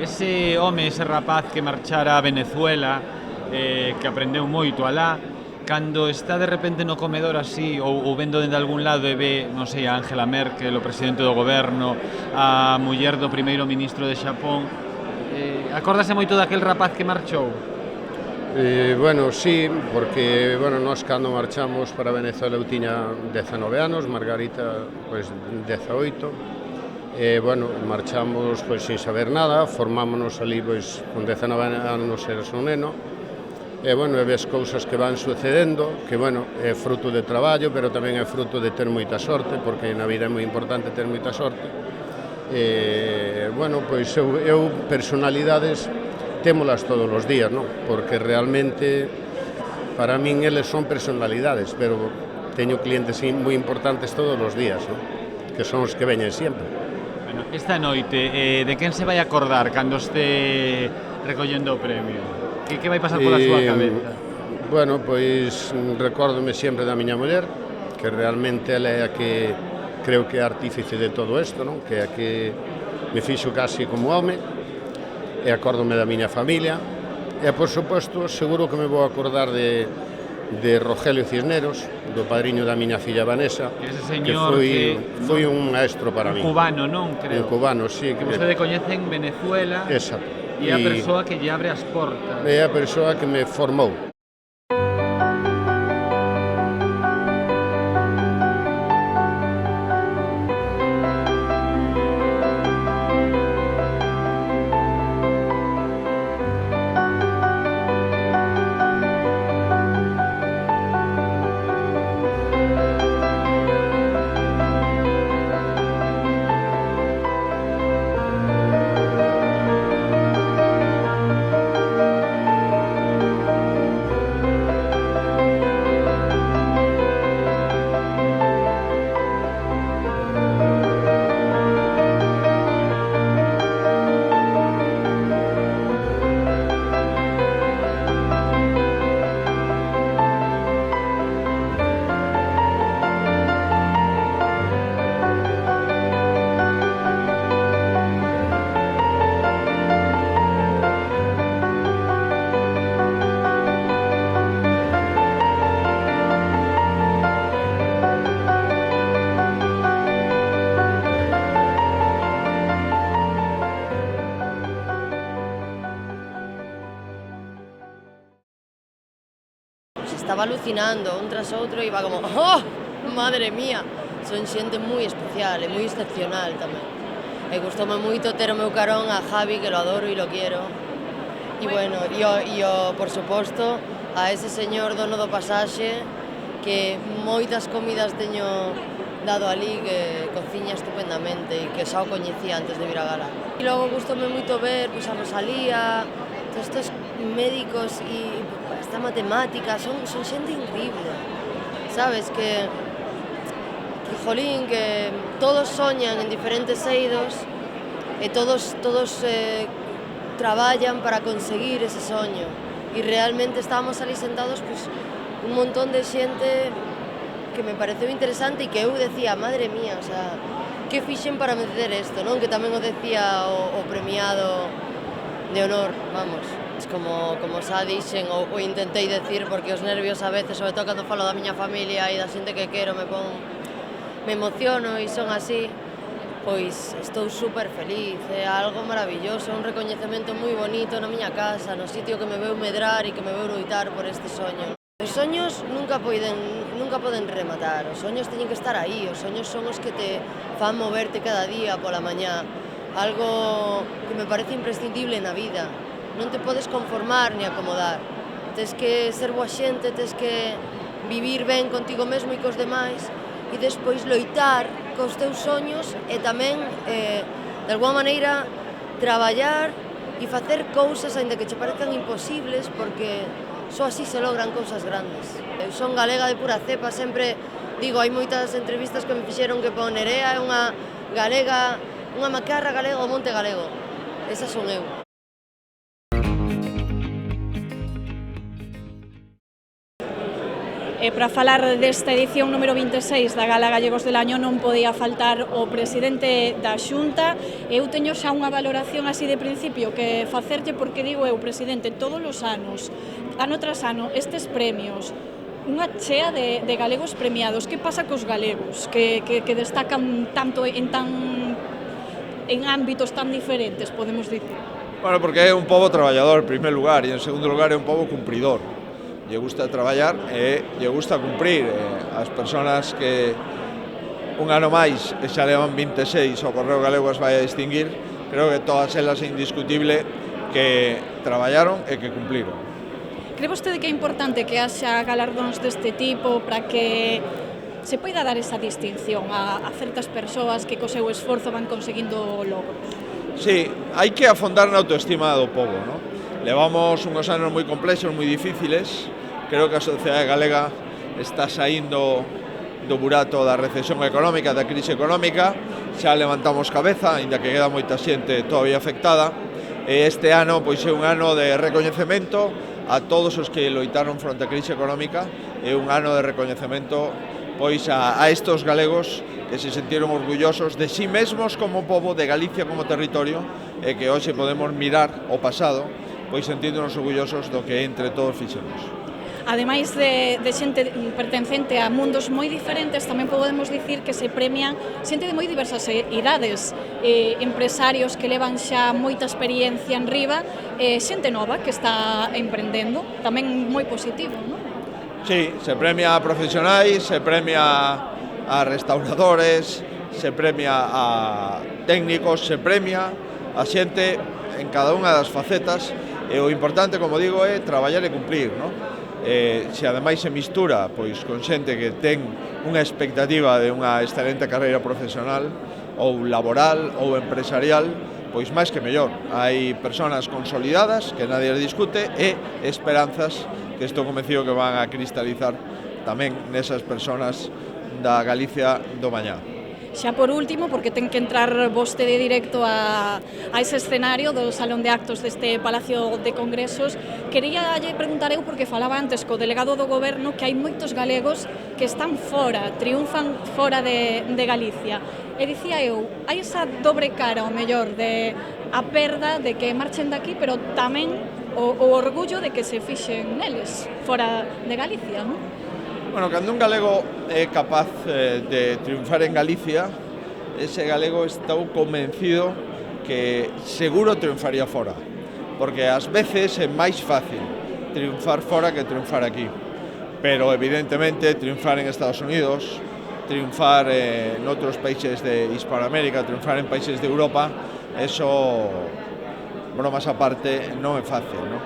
Ese home, ese rapaz que marchara a Venezuela, que aprendeu moito alá, cando está de repente no comedor así, ou vendo dende algún lado e ve, non sei, a Angela Merkel, o presidente do goberno, a muller do primeiro ministro de Xapón, acórdase moito daquel rapaz que marchou? Bueno, sí, porque, bueno, nós cando marchamos para Venezuela eu tiña 19 anos, Margarita, pois, 18, e, bueno, marchamos pois sin saber nada, formámonos ali, pois, con 19 anos eres un neno, e, bueno, ves cousas que van sucedendo, que, bueno, é fruto de traballo, pero tamén é fruto de ter moita sorte, porque na vida é moi importante ter moita sorte. E, bueno, pois eu personalidades témolas todos os días, non? Porque realmente para min eles son personalidades, pero teño clientes moi importantes todos os días, non? Que son os que veñen sempre. Bueno, esta noite, de quen se vai acordar cando este recollendo o premio? Que vai pasar pola súa cabeza? Bueno, pois recórdome sempre da miña muller, que realmente ela é a que creo que é artífice de todo isto, non? Que é a que me fixo casi como home, e acórdome da miña familia, e por suposto seguro que me vou acordar de Rogelio Cisneros, do padriño da miña filla Vanessa, que foi un maestro para mí. Un cubano, non? Creo. Un cubano, sí. Que vostede coñece en Venezuela. Exacto. E a persoa que lle abre as portas. É a persoa que me formou. Estaba alucinando un tras outro e iba como ¡oh! Madre mía! Son xente moi especial e moi excepcional tamén. E gustoume moito ter o meu carón a Javi, que lo adoro e lo quiero. E bueno, por suposto, a ese señor dono do pasaxe, que moitas comidas teño dado ali, que cociña estupendamente e que xa o coñecía antes de vir a gala. E logo gustoume moito ver a Rosalía, todos estes médicos e esta matemática, son xente increíble, sabes, que jolín, que todos soñan en diferentes eidos e todos traballan para conseguir ese soño e realmente estábamos ali sentados pues, un montón de xente que me pareceu interesante e que eu decía, madre mía, o sea, que fixen para meter isto, non? Que tamén o decía o premiado de honor, vamos. Como xa dixen, ou intentei decir, porque os nervios a veces, sobre todo cando falo da miña familia e da xente que quero, me emociono e son así, pois estou super feliz, é algo maravilloso, un recoñecemento moi bonito na miña casa, no sitio que me veu medrar e que me veu loitar por este soño. Os soños nunca poden rematar, os soños teñen que estar aí, os soños son os que te fan moverte cada día pola mañá, algo que me parece imprescindible na vida. Non te podes conformar ni acomodar, tes que ser boa xente, tes que vivir ben contigo mesmo e cos demais e despois loitar cos teus soños e tamén, de alguma maneira, traballar e facer cousas aínda que che parezcan imposibles porque só así se logran cousas grandes. Eu son galega de pura cepa, sempre digo, hai moitas entrevistas que me fixeron que pon Nerea é unha galega, unha macarra galega ou monte galego. Esa son eu. E para falar desta edición número 26 da Gala Gallegos del Año non podía faltar o presidente da Xunta. Eu teño xa unha valoración así de principio que facerlle, porque digo eu, presidente, todos os anos, ano tras ano, estes premios, unha chea de galegos premiados. Que pasa cos galegos que destacan tanto en ámbitos tan diferentes, podemos dicir? Bueno, porque é un pobo traballador, en primer lugar, e en segundo lugar é un pobo cumpridor. Lle gusta traballar e lle gusta cumprir. As persoas que un ano máis e xa levan 26 o Correo Galego as vai a distinguir, creo que todas elas é indiscutible que traballaron e que cumpliron. Cree vostede que é importante que haxa galardóns deste tipo para que se poida dar esa distinción a certas persoas que co seu esforzo van conseguindo logros? Sí, hai que afondar na autoestima do pobo, non? Levamos unhos anos moi complexos, moi difíciles. Creo que a sociedade galega está saindo do burato da recesión económica, da crise económica. Xa levantamos cabeza, aínda que queda moita xente todavía afectada. Este ano pois é un ano de recoñecemento a todos os que loitaron fronte á crise económica, é un ano de recoñecemento pois a estos galegos que se sentiron orgullosos de sí mesmos como pobo, de Galicia como territorio, e que hoxe podemos mirar o pasado pois sentíndonos orgullosos do que entre todos fixemos. Ademais de xente pertencente a mundos moi diferentes, tamén podemos dicir que se premian xente de moi diversas idades, empresarios que levan xa moita experiencia en riba, xente nova que está emprendendo, tamén moi positivo, non? Sí, se premia a profesionais, se premia a restauradores, se premia a técnicos, se premia a xente en cada unha das facetas, e o importante, como digo, é traballar e cumplir, non? Se ademais se mistura pois con xente que ten unha expectativa de unha excelente carreira profesional ou laboral ou empresarial, pois máis que mellor. Hai persoas consolidadas que nadie les discute e esperanzas que estou convencido que van a cristalizar tamén nesas persoas da Galicia do mañá. Xa por último, porque ten que entrar vostede directo a ese escenario do Salón de Actos deste Palacio de Congresos, quería lle preguntar eu, porque falaba antes co delegado do Goberno, que hai moitos galegos que están fora, triunfan fora de Galicia. E dicía eu, hai esa dobre cara, o mellor, de a perda de que marchen daqui, pero tamén o orgullo de que se fixen neles, fora de Galicia, non? Bueno, cando un galego é capaz de triunfar en Galicia, ese galego estou convencido que seguro triunfaría fora, porque ás veces é máis fácil triunfar fora que triunfar aquí, pero evidentemente triunfar en Estados Unidos, triunfar en outros países de Hispanoamérica, triunfar en países de Europa, eso, bromas aparte, non é fácil, non?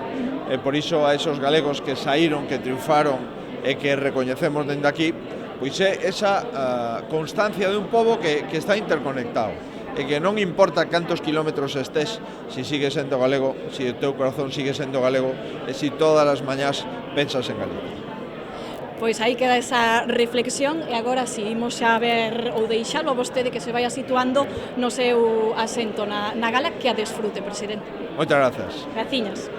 E por iso a esos galegos que saíron, que triunfaron e que recoñecemos dende aquí, pois é esa constancia de un pobo que está interconectado e que non importa cantos kilómetros estés, si sigues sendo galego, si o teu corazón sigue sendo galego e si todas as mañás pensas en Galicia. Pois aí queda esa reflexión e agora si imos xa ver ou deixalo a vostede que se vaya situando no seu asento na gala, que a desfrute, presidente. Moitas grazas. Graciñas.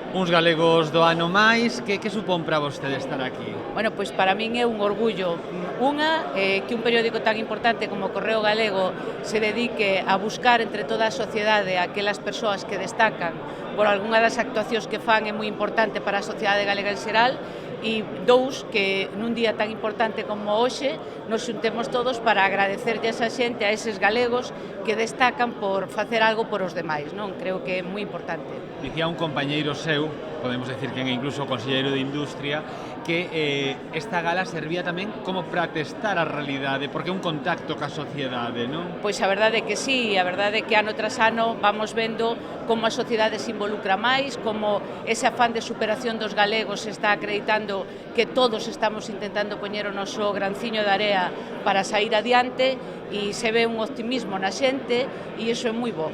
Uns galegos do ano máis, que supón para vostede estar aquí? Bueno, pois para min é un orgullo. Unha, que un periódico tan importante como Correo Galego se dedique a buscar entre toda a sociedade aquelas persoas que destacan por algunha das actuacións que fan é moi importante para a sociedade galega en xeral, e dous, que nun día tan importante como hoxe nos xuntemos todos para agradecerlle a esa xente, a eses galegos que destacan por facer algo por os demais, non? Creo que é moi importante. Dicía un compañeiro seu, podemos decir que é incluso o conselleiro de Industria, que esta gala servía tamén como para testar a realidade, porque é un contacto ca sociedade, non? Pois a verdade é que sí, a verdade é que ano tras ano vamos vendo como a sociedade se involucra máis, como ese afán de superación dos galegos está acreditando que todos estamos intentando poñer o noso granciño de area para sair adiante, e se ve un optimismo na xente, e iso é moi bo.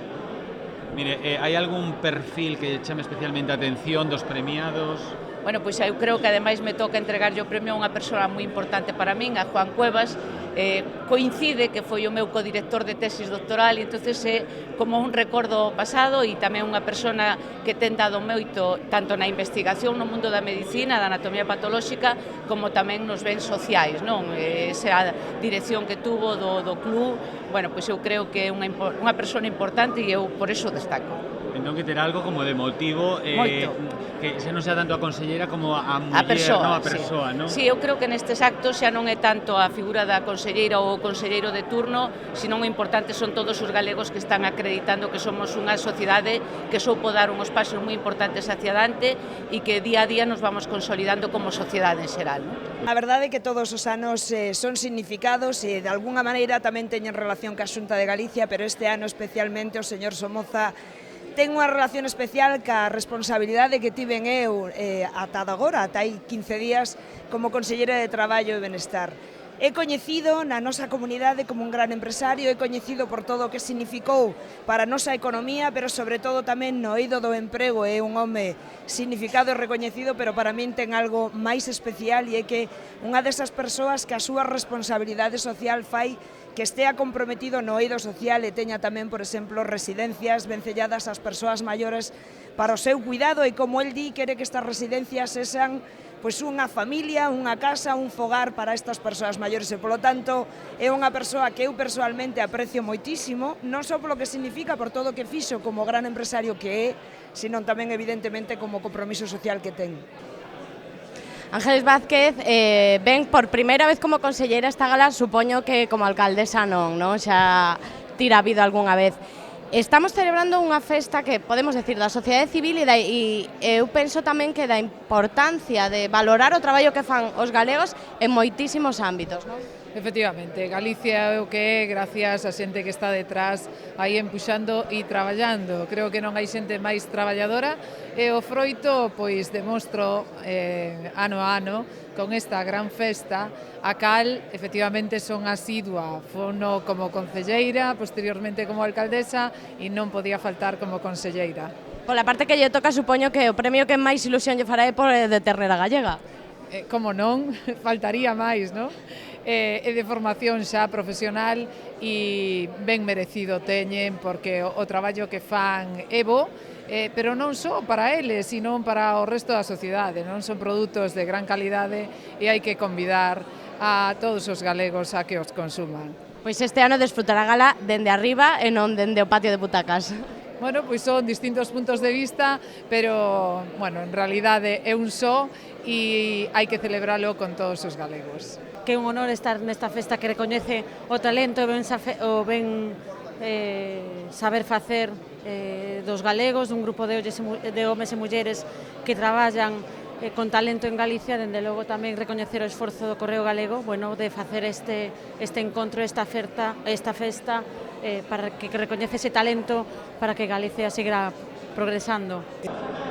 Mire, hai algún perfil que chame especialmente a atención dos premiados? Bueno, pois eu creo que ademais me toca entregarlle o premio a unha persoa moi importante para min, a Juan Cuevas. Coincide que foi o meu codirector de tesis doctoral, e entonces é como un recordo pasado, e tamén unha persona que ten dado moito tanto na investigación no mundo da medicina, da anatomía patolóxica, como tamén nos bens sociais, non? Esa dirección que tuvo do club, bueno, pois eu creo que é unha persona importante, e eu por eso destaco. Entón que terá algo como de motivo, que xa non sea tanto a conselleira como a muller, persoa, non? A persoa, non? Sí, eu creo que nestes actos xa non é tanto a figura da conselleira ou o conselleiro de turno, senón o importante son todos os galegos que están acreditando que somos unha sociedade que soupo dar uns pasos moi importantes hacia adiante, e que día a día nos vamos consolidando como sociedade en xeral, non? A verdade é que todos os anos son significados e de algunha maneira tamén teñen relación ca Xunta de Galicia, pero este ano especialmente o señor Somoza ten unha relación especial ca responsabilidade que tiven eu ata agora, ata hai 15 días, como conselleira de Traballo e Benestar. É coñecido na nosa comunidade como un gran empresario, é coñecido por todo o que significou para a nosa economía, pero sobre todo tamén no eido do emprego. É un home significado e recoñecido, pero para min ten algo máis especial, e é que unha desas persoas que a súa responsabilidade social fai que estea comprometido no eido social e teña tamén, por exemplo, residencias vencelladas ás persoas maiores para o seu cuidado, e como el di, quere que estas residencias sexan pois unha familia, unha casa, un fogar para estas persoas maiores, e polo tanto é unha persoa que eu persoalmente aprecio moitísimo, non só polo que significa, por todo o que fixo como gran empresario que é, sino tamén evidentemente como compromiso social que ten. Ángeles Vázquez ven por primeira vez como conselleira esta gala, supoño que como alcaldesa non, xa tira habido algunha vez. Estamos celebrando unha festa que podemos decir da sociedade civil e eu penso tamén que da importancia de valorar o traballo que fan os galegos en moitísimos ámbitos, non? Efectivamente, Galicia é o que é gracias a xente que está detrás aí empuxando e traballando. Creo que non hai xente máis traballadora e o froito pois demostro ano a ano con esta gran festa, a cal efectivamente son asidua, fono como concelleira, posteriormente como alcaldesa e non podía faltar como conselleira. Pola parte que lle toca, supoño que o premio que máis ilusión lle fará é por de Ternera Gallega. Como non, faltaría máis, non? É de formación xa profesional e ben merecido teñen porque o traballo que fan é bo, pero non só para eles, sino para o resto da sociedade, non son produtos de gran calidade e hai que convidar a todos os galegos a que os consuman. Pois este ano desfrutará a gala dende arriba e non dende o patio de butacas. Bueno, pois son distintos puntos de vista, pero, bueno, en realidade é un só e hai que celebralo con todos os galegos. Que é un honor estar nesta festa que recoñece o talento e o ben saber facer dos galegos, dun grupo de homes e mulleres que traballan con talento en Galicia, dende logo tamén recoñecer o esforzo do Correo Galego, bueno, de facer este encontro, esta festa, para que recoñece ese talento para que Galicia siga progresando.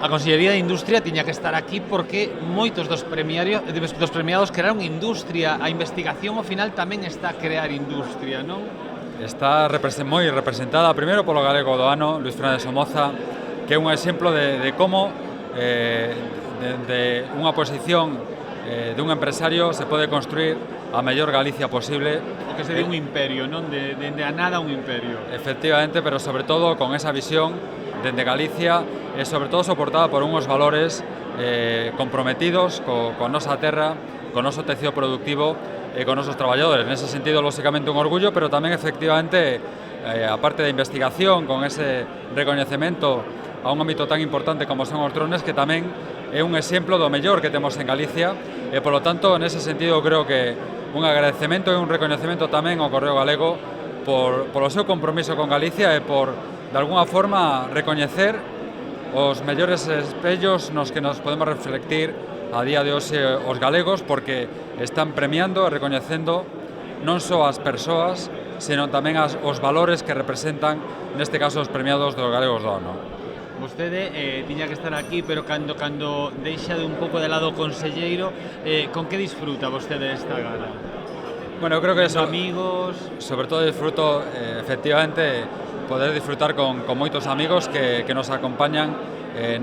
A Consellería de Industria tiña que estar aquí porque moitos dos premiados crearon industria, a investigación ao final tamén está a crear industria, non? Está moi representada primeiro polo galego do ano, Luís Fernández Somoza, que é un exemplo de como de unha posición dun empresario se pode construir a mellor Galicia posible. O que sería un imperio, non? Dende a nada un imperio. Efectivamente, pero sobre todo con esa visión dende Galicia e sobre todo soportada por unhos valores comprometidos con nosa terra, con noso tecido productivo e con nosos traballadores. Nese sentido, lógicamente, un orgullo, pero tamén, efectivamente, a parte da investigación, con ese recoñecemento a un ámbito tan importante como son os drones, que tamén é un exemplo do mellor que temos en Galicia e, polo tanto, nese sentido, creo que un agradecemento e un recoñecemento tamén ao Correo Galego polo seu compromiso con Galicia e por, de alguna forma, recoñecer os mellores espellos nos que nos podemos reflectir a día de hoxe os galegos, porque están premiando e recoñecendo non só as persoas, senón tamén os valores que representan, neste caso, os premiados dos galegos do ano. Vostede tiña que estar aquí, pero cando deixa de un pouco de lado o conselleiro, con que disfruta vostede desta gala? Bueno, creo que amigos... Sobre todo disfruto, efectivamente, poder disfrutar con moitos amigos que nos acompañan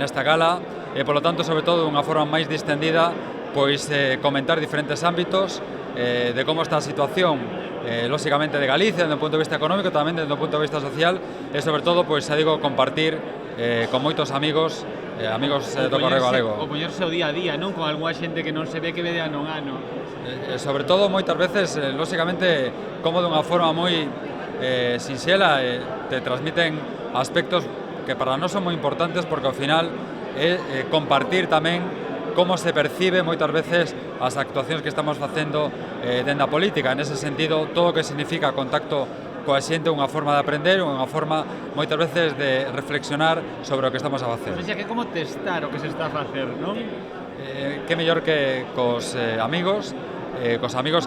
nesta gala e, polo tanto, sobre todo, dunha forma máis distendida, pois comentar diferentes ámbitos de como está a situación, lógicamente, de Galicia, desde o punto de vista económico, tamén desde o punto de vista social e, sobre todo, pois, compartir con moitos amigos do Correo Galego. O poñerse o día a día, non? Con algunha xente que non se ve que ve de ano en ano. Sobre todo, moitas veces, lógicamente, como dunha forma moi sinxela, te transmiten aspectos que para nós son moi importantes, porque ao final é compartir tamén como se percibe moitas veces as actuacións que estamos facendo dende a política. En ese sentido, todo o que significa contacto coa xente, unha forma de aprender, unha forma moitas veces de reflexionar sobre o que estamos a facer. O sea, que como testar o que se está a facer, non? Que mellor que cos amigos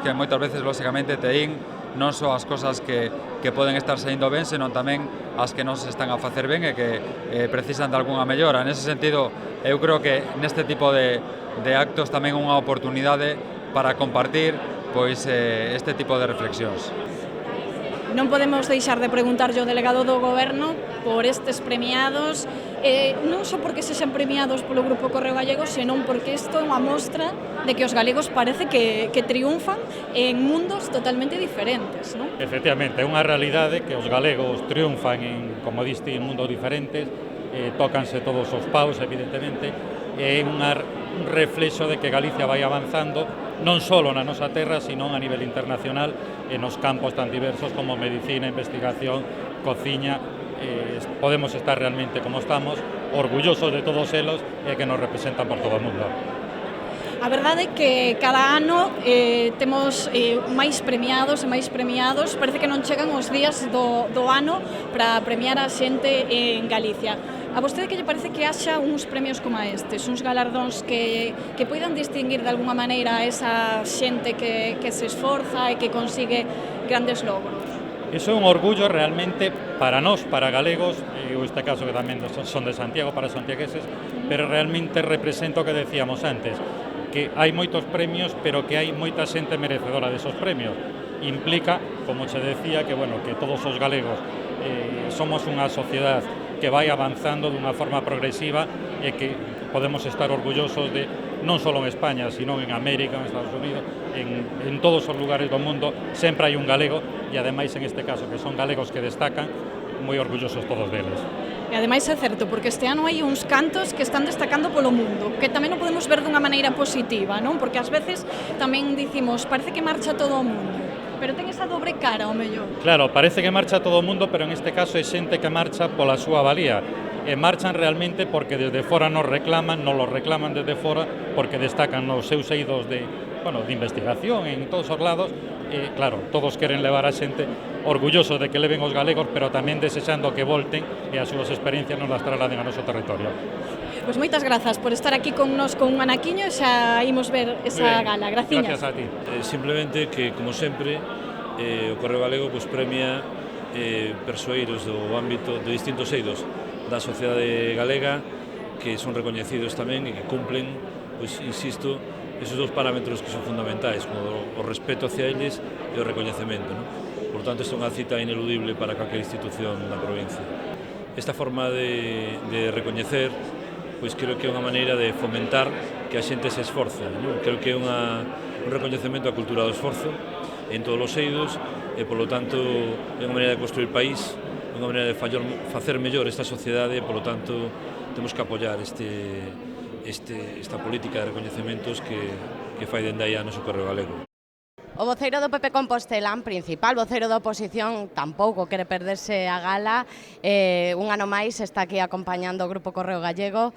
que moitas veces, lógicamente, te din non só as cosas que poden estar saindo ben, senón tamén as que non se están a facer ben e que precisan de algunha mellora. En ese sentido, eu creo que neste tipo de actos tamén unha oportunidade para compartir pois este tipo de reflexións. Non podemos deixar de preguntarlle ao delegado do Goberno por estes premiados, non só porque sexan premiados polo Grupo Correo Gallego, senón porque isto é unha mostra de que os galegos parece que triunfan en mundos totalmente diferentes, non? Efectivamente, é unha realidade que os galegos triunfan en, como diste, en mundos diferentes, tócanse todos os paus, evidentemente, é un reflexo de que Galicia vai avanzando non só na nosa terra, sino a nivel internacional e nos campos tan diversos como medicina, investigación, cociña. Podemos estar realmente como estamos, orgullosos de todos elos e que nos representan por todo o mundo. A verdade é que cada ano temos máis premiados e máis premiados, parece que non chegan os días do ano para premiar a xente en Galicia. A vostede que lle parece que haxa uns premios como estes, uns galardóns que poidan distinguir de alguna maneira a esa xente que se esforza e que consigue grandes logros? Iso é un orgullo realmente para nós, para galegos, e neste caso que tamén son de Santiago, para santiagueses, pero realmente representa o que decíamos antes, que hai moitos premios, pero que hai moita xente merecedora desos premios. Implica, como se decía, que, bueno, que todos os galegos somos unha sociedade que vai avanzando dunha forma progresiva e que podemos estar orgullosos de, non só en España, sino en América, en Estados Unidos, en todos os lugares do mundo, sempre hai un galego, e ademais en este caso que son galegos que destacan, moi orgullosos todos deles. E ademais é certo, porque este ano hai uns cantos que están destacando polo mundo, que tamén o podemos ver dunha maneira positiva, non? Porque ás veces tamén dicimos, parece que marcha todo o mundo, pero ten esa dobre cara, o mellor. Claro, parece que marcha todo o mundo, pero en este caso é xente que marcha pola súa valía. E marchan realmente porque desde fora nos lo reclaman desde fora, porque destacan nos seus eidos de investigación en todos os lados. E claro, todos queren levar a xente orgullosos de que leven os galegos, pero tamén desexando que volten e as súas experiencias nos las trasladen a noso territorio. Pois moitas grazas por estar aquí con nos con un anaquiño e xa imos ver esa gala. Graciñas. Gracias a ti. Simplemente que, como sempre, o Correo Galego premia persoeiros do ámbito de distintos eidos da sociedade galega que son recoñecidos tamén e que cumplen, pois, insisto, esos dous parámetros que son fundamentais, como o respeto hacia eles e o recoñecemento, non? Por tanto, esta é unha cita ineludible para calquera institución da provincia. Esta forma de recoñecer, pois creo que é unha maneira de fomentar que a xente se esforce, non? Creo que é un recoñecemento á cultura do esforzo en todos os eidos e, polo tanto, é unha maneira de construir país, unha maneira de facer mellor esta sociedade e, polo tanto, temos que apoiar esta política de recoñecementos que fai dende aí a noso Correo Galego. O voceiro do PP Compostelán, principal voceiro da oposición, tampouco quere perderse a gala. Un ano máis está aquí acompañando o Grupo Correo Gallego.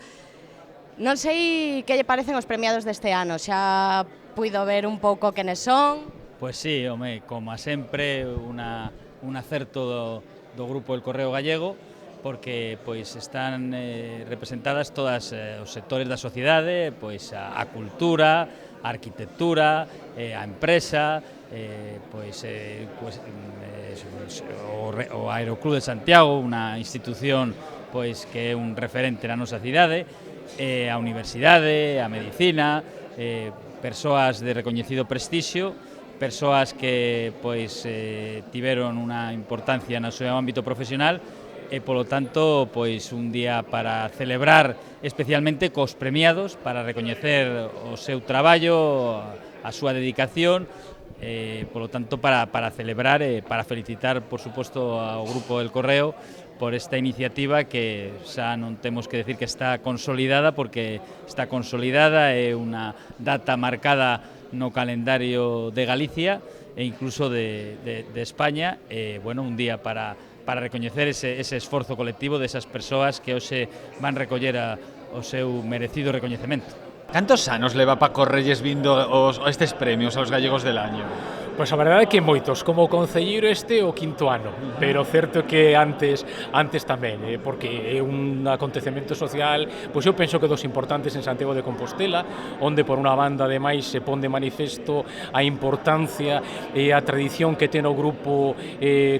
Non sei que lle parecen os premiados deste ano, xa puido ver un pouco quenes son. Pois sí, home, como sempre, un acerto do Grupo del Correo Gallego, porque pois están representadas todas os sectores da sociedade, pois a cultura, a arquitectura, a empresa, o Aeroclub de Santiago, unha institución pois que é un referente na nosa cidade, a universidade, a medicina, persoas de recoñecido prestixio, persoas que pois tiveron unha importancia no seu ámbito profesional e, polo tanto, pois un día para celebrar especialmente cos premiados, para recoñecer o seu traballo, a súa dedicación, polo tanto, para celebrar e para felicitar, por suposto, ao Grupo del Correo por esta iniciativa que xa non temos que decir que está consolidada, porque está consolidada, é unha data marcada no calendario de Galicia e incluso de España, un día para recoñecer ese esforzo colectivo desas persoas que hoxe van recoller o seu merecido recoñecemento. Cantos anos leva Paco Reyes vindo estes premios aos gallegos del año? Pois a verdade é que moitos, como concelleiro este o quinto ano, pero certo que antes tamén, porque é un acontecemento social, pois eu penso que dos importantes en Santiago de Compostela, onde por unha banda ademais se pon de manifesto a importancia e a tradición que ten o grupo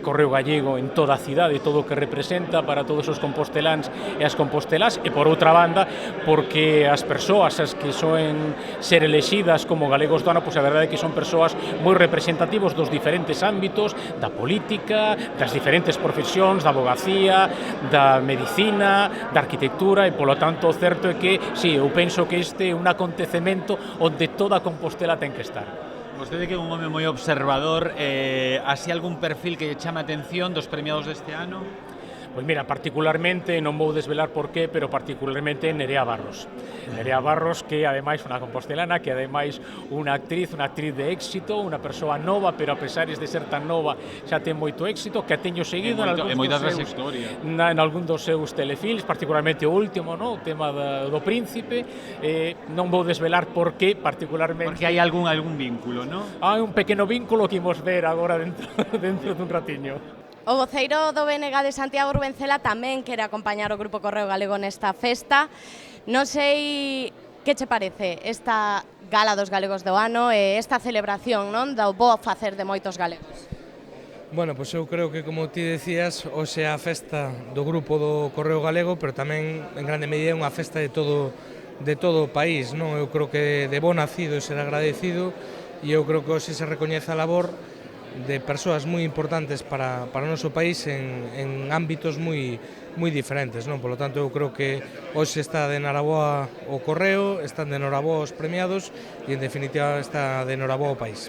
Correo Gallego en toda a cidade, todo o que representa para todos os composteláns e as compostelás, e por outra banda, porque as persoas as que soen ser elexidas como galegos do ano, pois a verdade é que son persoas moi representativos dos diferentes ámbitos, da política, das diferentes profesións, da abogacía, da medicina, da arquitectura, e polo tanto o certo é que, sí, eu penso que este é un acontecemento onde toda a Compostela ten que estar. Vostede que é un home moi observador, así algún perfil que lle chame a atención dos premiados deste ano? Pois mira, particularmente, non vou desvelar por qué, pero particularmente Nerea Barros. Nerea Barros, que ademais unha compostelana, que ademais unha actriz de éxito, unha persoa nova, pero a pesares de ser tan nova, xa ten moito éxito, que a teño seguido en algún dos seus telefilms, particularmente o último, no? O tema do Príncipe. Non vou desvelar por qué, particularmente. Porque hai algún vínculo, non? Hai un pequeno vínculo que imos ver agora dentro dun ratiño. O voceiro do BNG de Santiago, Rubén Cela, tamén quere acompañar o Grupo Correo Galego nesta festa. Non sei que che parece esta gala dos galegos do ano e esta celebración, non, do bo facer de moitos galegos. Bueno, pois eu creo que, como ti decías, hoxe é a festa do Grupo do Correo Galego, pero tamén, en grande medida, é unha festa de todo o país, non? Eu creo que de bo nacido é ser agradecido, e eu creo que hoxe se recoñece a labor de persoas moi importantes para o noso país en ámbitos moi diferentes, non? Por lo tanto, eu creo que hoxe está de enhoraboa o Correo, están de enhoraboa os premiados e, en definitiva, está de enhoraboa o país.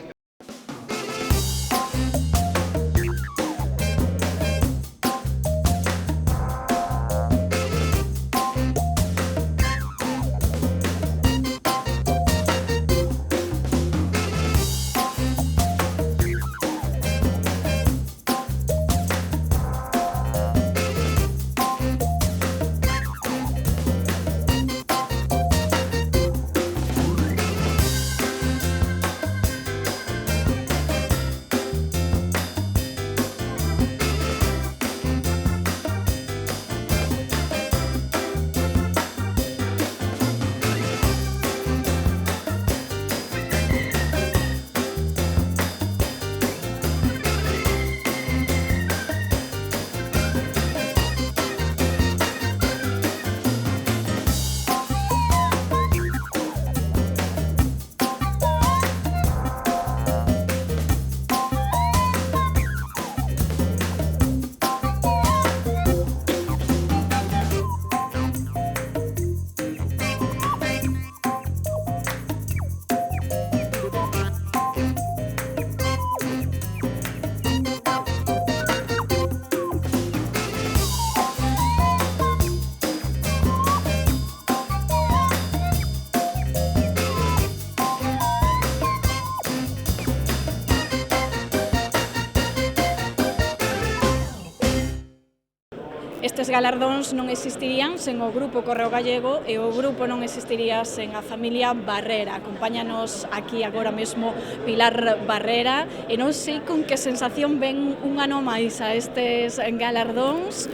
Estes galardóns non existirían sen o Grupo Correo Gallego e o grupo non existiría sen a familia Barrera. Acompáñanos aquí agora mesmo Pilar Barrera e non sei con que sensación ven un ano máis a estes galardóns.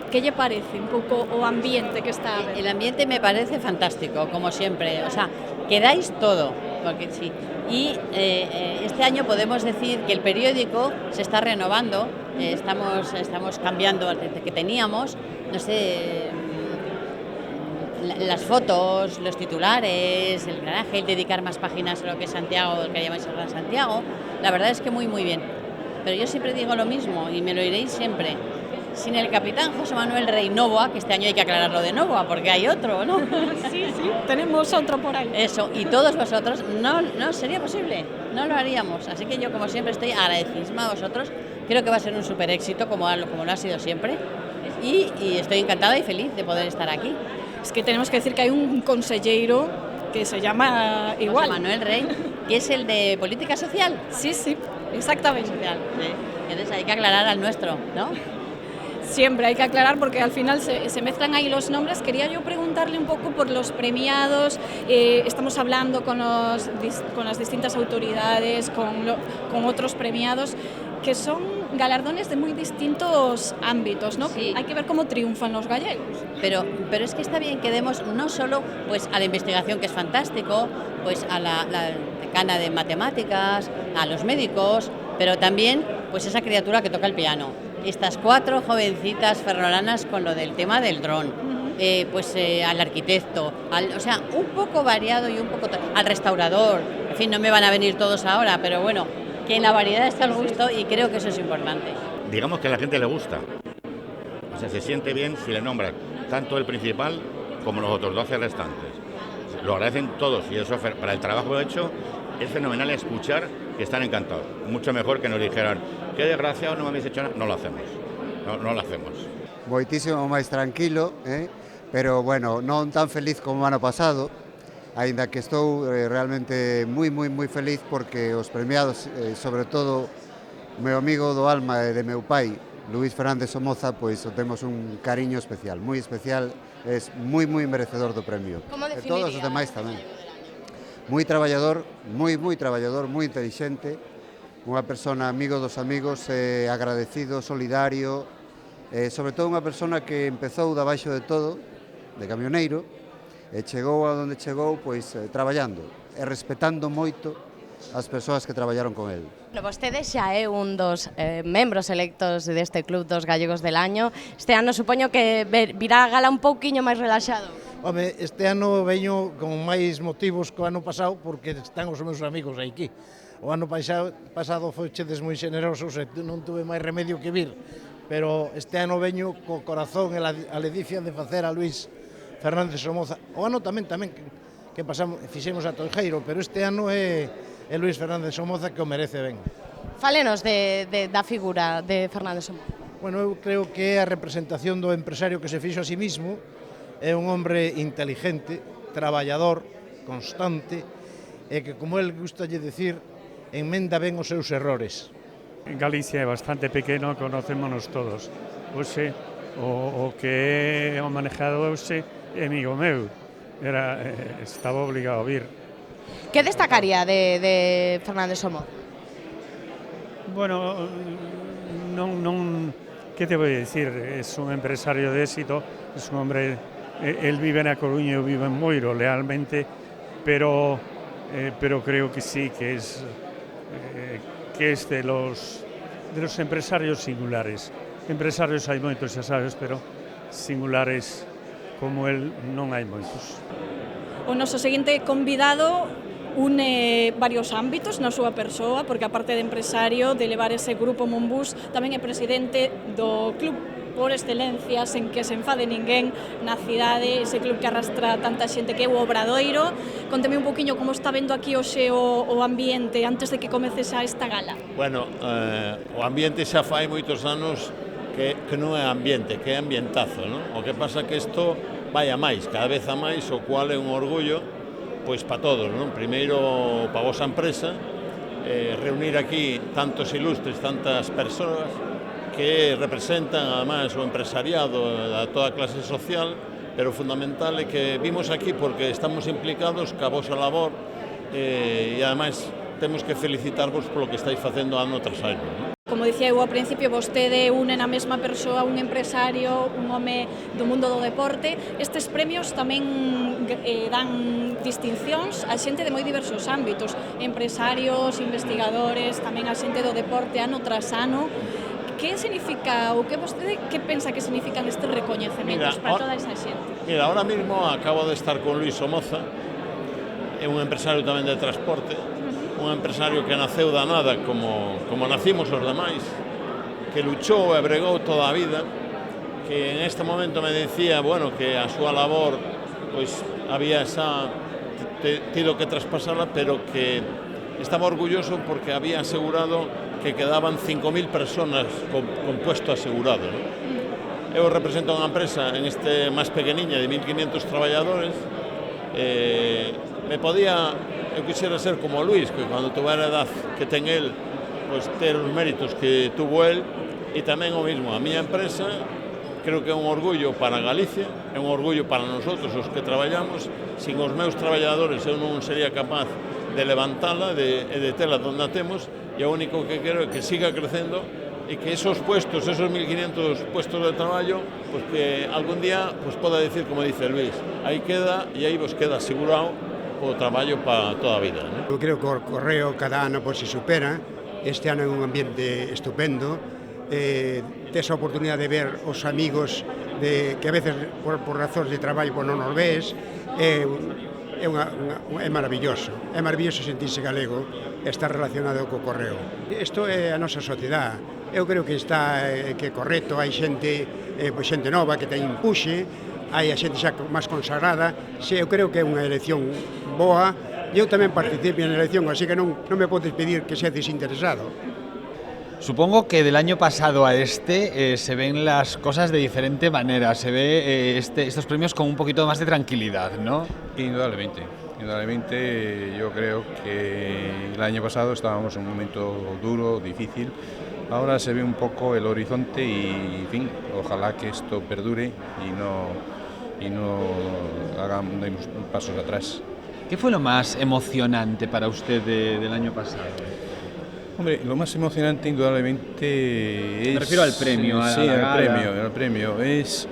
Que lle parece un pouco o ambiente que está a ver? El ambiente me parece fantástico, como siempre, o sea, que dais todo, porque sí. Y este año podemos decir que el periódico se está renovando, estamos cambiando el que teníamos, no sé, las fotos, los titulares, el garaje, el dedicar más páginas a lo que es Santiago, el que llamáis el Gran Santiago, la verdad es que muy bien. Pero yo siempre digo lo mismo y me lo diréis siempre. Sin el capitán José Manuel Rey Novoa, que este año hay que aclararlo de Novoa, porque hay otro, ¿no? Sí, tenemos otro por ahí. Eso, y todos vosotros, no sería posible, no lo haríamos. Así que yo, como siempre, estoy agradecidísima a vosotros. Creo que va a ser un súper éxito, como lo ha sido siempre. Y estoy encantada y feliz de poder estar aquí. Es que tenemos que decir que hay un consellero que se llama igual. José Manuel Rey, que es el de Política Social. Sí, exactamente. Sí. Entonces hay que aclarar al nuestro, ¿no? Siempre hay que aclarar porque al final se mezclan ahí los nombres. Quería yo preguntarle un poco por los premiados. Estamos hablando con las distintas autoridades, con otros premiados, que son galardones de muy distintos ámbitos, ¿no? Sí. Hay que ver cómo triunfan los gallegos. Pero es que está bien que demos no solo pues, a la investigación, que es fantástico, pues a la decana de matemáticas, a los médicos, pero también pues esa criatura que toca el piano. Estas 4 jovencitas ferrolanas con lo del tema del dron, al arquitecto, o sea, un poco variado y un poco al restaurador. En fin, no me van a venir todos ahora, pero bueno, que en la variedad está el gusto y creo que eso es importante. Digamos que a la gente le gusta, o sea, se siente bien si le nombran tanto el principal como los otros 12 restantes. Lo agradecen todos y eso para el trabajo hecho es fenomenal escuchar que están encantados. Mucho mejor que nos dijeran, qué desgraciado, no me habéis hecho nada. No lo hacemos, no lo hacemos. Moitísimo máis tranquilo, pero bueno, non tan feliz como o ano pasado, aínda que estou realmente moi feliz porque os premiados, sobre todo o meu amigo do alma e de meu pai, Luís Fernández Somoza, pois o temos un cariño especial, moi especial, es moi merecedor do premio. E todos os demais tamén. Moi traballador, moi intelixente, unha persona amigo dos amigos, agradecido, solidario, sobre todo unha persona que empezou de abaixo de todo, de camioneiro, e chegou a onde chegou pois traballando e respetando moito as persoas que traballaron con el. Vostede xa é un dos membros electos deste Club dos Gallegos del Año. Este ano supoño que virá a gala un pouquiño máis relaxado. Home, este ano veño con máis motivos que o ano pasado porque están os meus amigos aquí. O ano pasado fochedes moi xenerosos e non tuve máis remedio que vir. Pero este ano veño co corazón e a ledicia de facer a Luís Fernández Somoza. O ano tamén que fixemos a Toijeiro, pero este ano é Luís Fernández Somoza que o merece ben. Fálenos da figura de Fernández Somoza. Bueno, eu creo que é a representación do empresario que se fixo a sí mismo. É un hombre inteligente, traballador, constante, e que, como el gustalle decir, enmenda ben os seus errores. Galicia é bastante pequeno, conocémonos todos. Oxe, o que é o manejado hoxe é amigo meu. Estaba obligado a vir. Que destacaría de Fernández Somoza? Bueno, que te voy a decir? Es un empresario de éxito, es un hombre... Él vive en A Coruña, yo vivo en Moiro, lealmente, pero creo que sí, que es de los empresarios singulares. Empresarios hai moitos, xa sabes, pero singulares como él non hai moitos. O noso seguinte convidado une varios ámbitos na súa persoa, porque aparte de empresario, de levar ese grupo Monbús, tamén é presidente do club por excelencia, sen que se enfade ninguén na cidade, ese club que arrastra tanta xente que é o Obradoiro. Conteme un poquinho como está vendo aquí hoxe o ambiente antes de que comece xa esta gala. Bueno, o ambiente xa fai moitos anos que non é ambiente, que é ambientazo, non? O que pasa que isto vai a máis, cada vez a máis, o cual é un orgullo pois para todos, non? Primeiro para a vosa empresa, reunir aquí tantos ilustres, tantas persoas que representan además o empresariado da toda a clase social, pero fundamental é que vimos aquí porque estamos implicados ca vosa labor e ademais temos que felicitarvos polo que estáis facendo ano tras ano, non? Como dicía eu ao principio, vostede une na mesma persoa un empresario, un home do mundo do deporte. Estes premios tamén dan distincións a xente de moi diversos ámbitos, empresarios, investigadores, tamén a xente do deporte ano tras ano. Que significa, ou que vostede que pensa que significan estes recoñecementos para toda esa xente? Mira, ahora mismo acabo de estar con Luís Somoza, é un empresario tamén de transporte, un empresario que naceu da nada como nacimos os demais, que luchou e bregou toda a vida, que en este momento me decía, bueno, que a súa labor pois había tido que traspasarla, pero que estaba orgulloso porque había asegurado que quedaban 5.000 personas con puesto asegurado, ¿no? Eu represento unha empresa en este máis pequeniña de 1.500 traballadores. Eu quixera ser como Luís, que cando tuvera a edad que ten el, pois ter os méritos que tuvo el, e tamén o mismo, a miña empresa creo que é un orgullo para Galicia, é un orgullo para nosotros os que traballamos. Sin os meus traballadores eu non sería capaz de levantala e de tela onde a temos, e o único que quero é que siga crecendo e que esos puestos, esos 1.500 puestos de traballo, pues que algún día pues poda decir, como dice Luis, aí queda e aí vos queda asegurado o traballo para toda a vida, ¿no? Eu creo que o Correo cada ano pues, se supera. Este ano é un ambiente estupendo. Tes a oportunidade de ver os amigos que a veces por razóns de traballo non os ves. É maravilloso. É maravilloso sentirse galego e estar relacionado co Correo. Isto é a nosa sociedade. Eu creo que está que é correcto. Hai xente nova que ten impuxe, hai a xente xa máis consagrada. Eu creo que é unha elección boa. Eu tamén participei na elección, así que non me podes pedir que seas desinteresado. Supongo que del año pasado a se ven las cosas de diferente manera, se ve estos premios con un poquito más de tranquilidad, ¿no? Indudablemente, yo creo que el año pasado estábamos en un momento duro, difícil, ahora se ve un poco el horizonte y, en fin, ojalá que esto perdure y no demos pasos atrás. ¿Qué fue lo más emocionante para usted del año pasado? Hombre, lo más emocionante indudablemente es... Me refiero al premio. Al premio. Es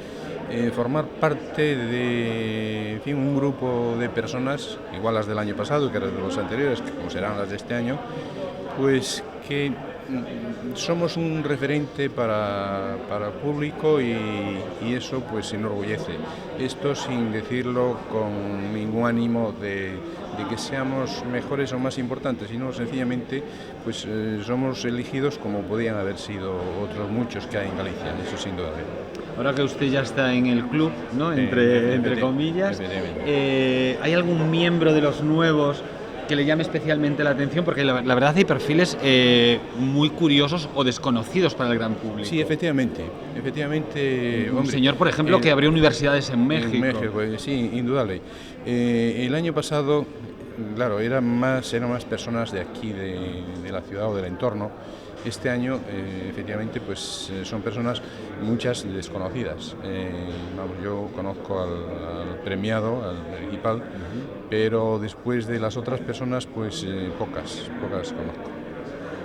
formar parte de un grupo de personas, igual las del año pasado que las de los anteriores, como serán las de este año, pues que somos un referente para el público y eso pues enorgullece. Esto sin decirlo con ningún ánimo de que seamos mejores o más importantes, sino sencillamente pues somos elegidos como podían haber sido otros muchos que hay en Galicia, eso sin duda. Ahora que usted ya está en el club, ¿no? Entre comillas, ¿hay algún miembro de los nuevos que le llame especialmente la atención? Porque la verdad hay perfiles muy curiosos o desconocidos para el gran público. Sí, efectivamente. Un señor, por ejemplo, que abrió universidades en México. En México, sí, indudable. El año pasado, claro, eran más personas de aquí, de la ciudad o del entorno. Este año, efectivamente, pues son personas, muchas desconocidas. Yo conozco al premiado, al principal, pero después de las otras personas, pues pocas conozco.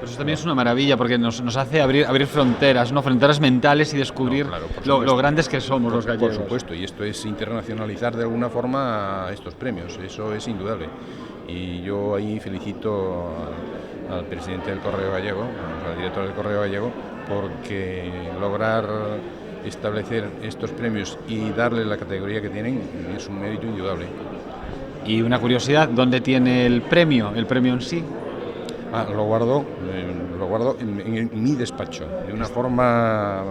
Pues eso también es una maravilla, porque nos hace abrir fronteras, ¿no? Fronteras mentales y descubrir lo grandes que somos los gallegos. Por supuesto, y esto es internacionalizar de alguna forma estos premios, eso es indudable. Y yo ahí felicito al presidente del Correo Gallego, al director del Correo Gallego, porque lograr establecer estos premios y darle la categoría que tienen es un mérito indudable. Y una curiosidad, ¿dónde tiene el premio en sí? Lo guardo en mi despacho, de una forma,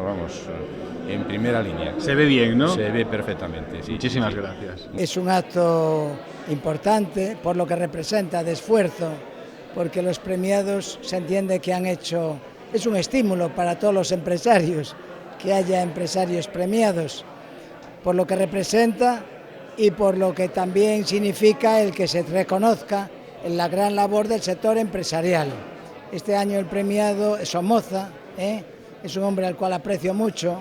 en primera línea. Se ve bien, ¿no? Se ve perfectamente, sí. Muchísimas gracias. Es un acto importante por lo que representa de esfuerzo, porque los premiados se entiende que han hecho, es un estímulo para todos los empresarios, que haya empresarios premiados, por lo que representa y por lo que también significa el que se reconozca en la gran labor del sector empresarial. Este año el premiado es Somoza, es un hombre al cual aprecio mucho.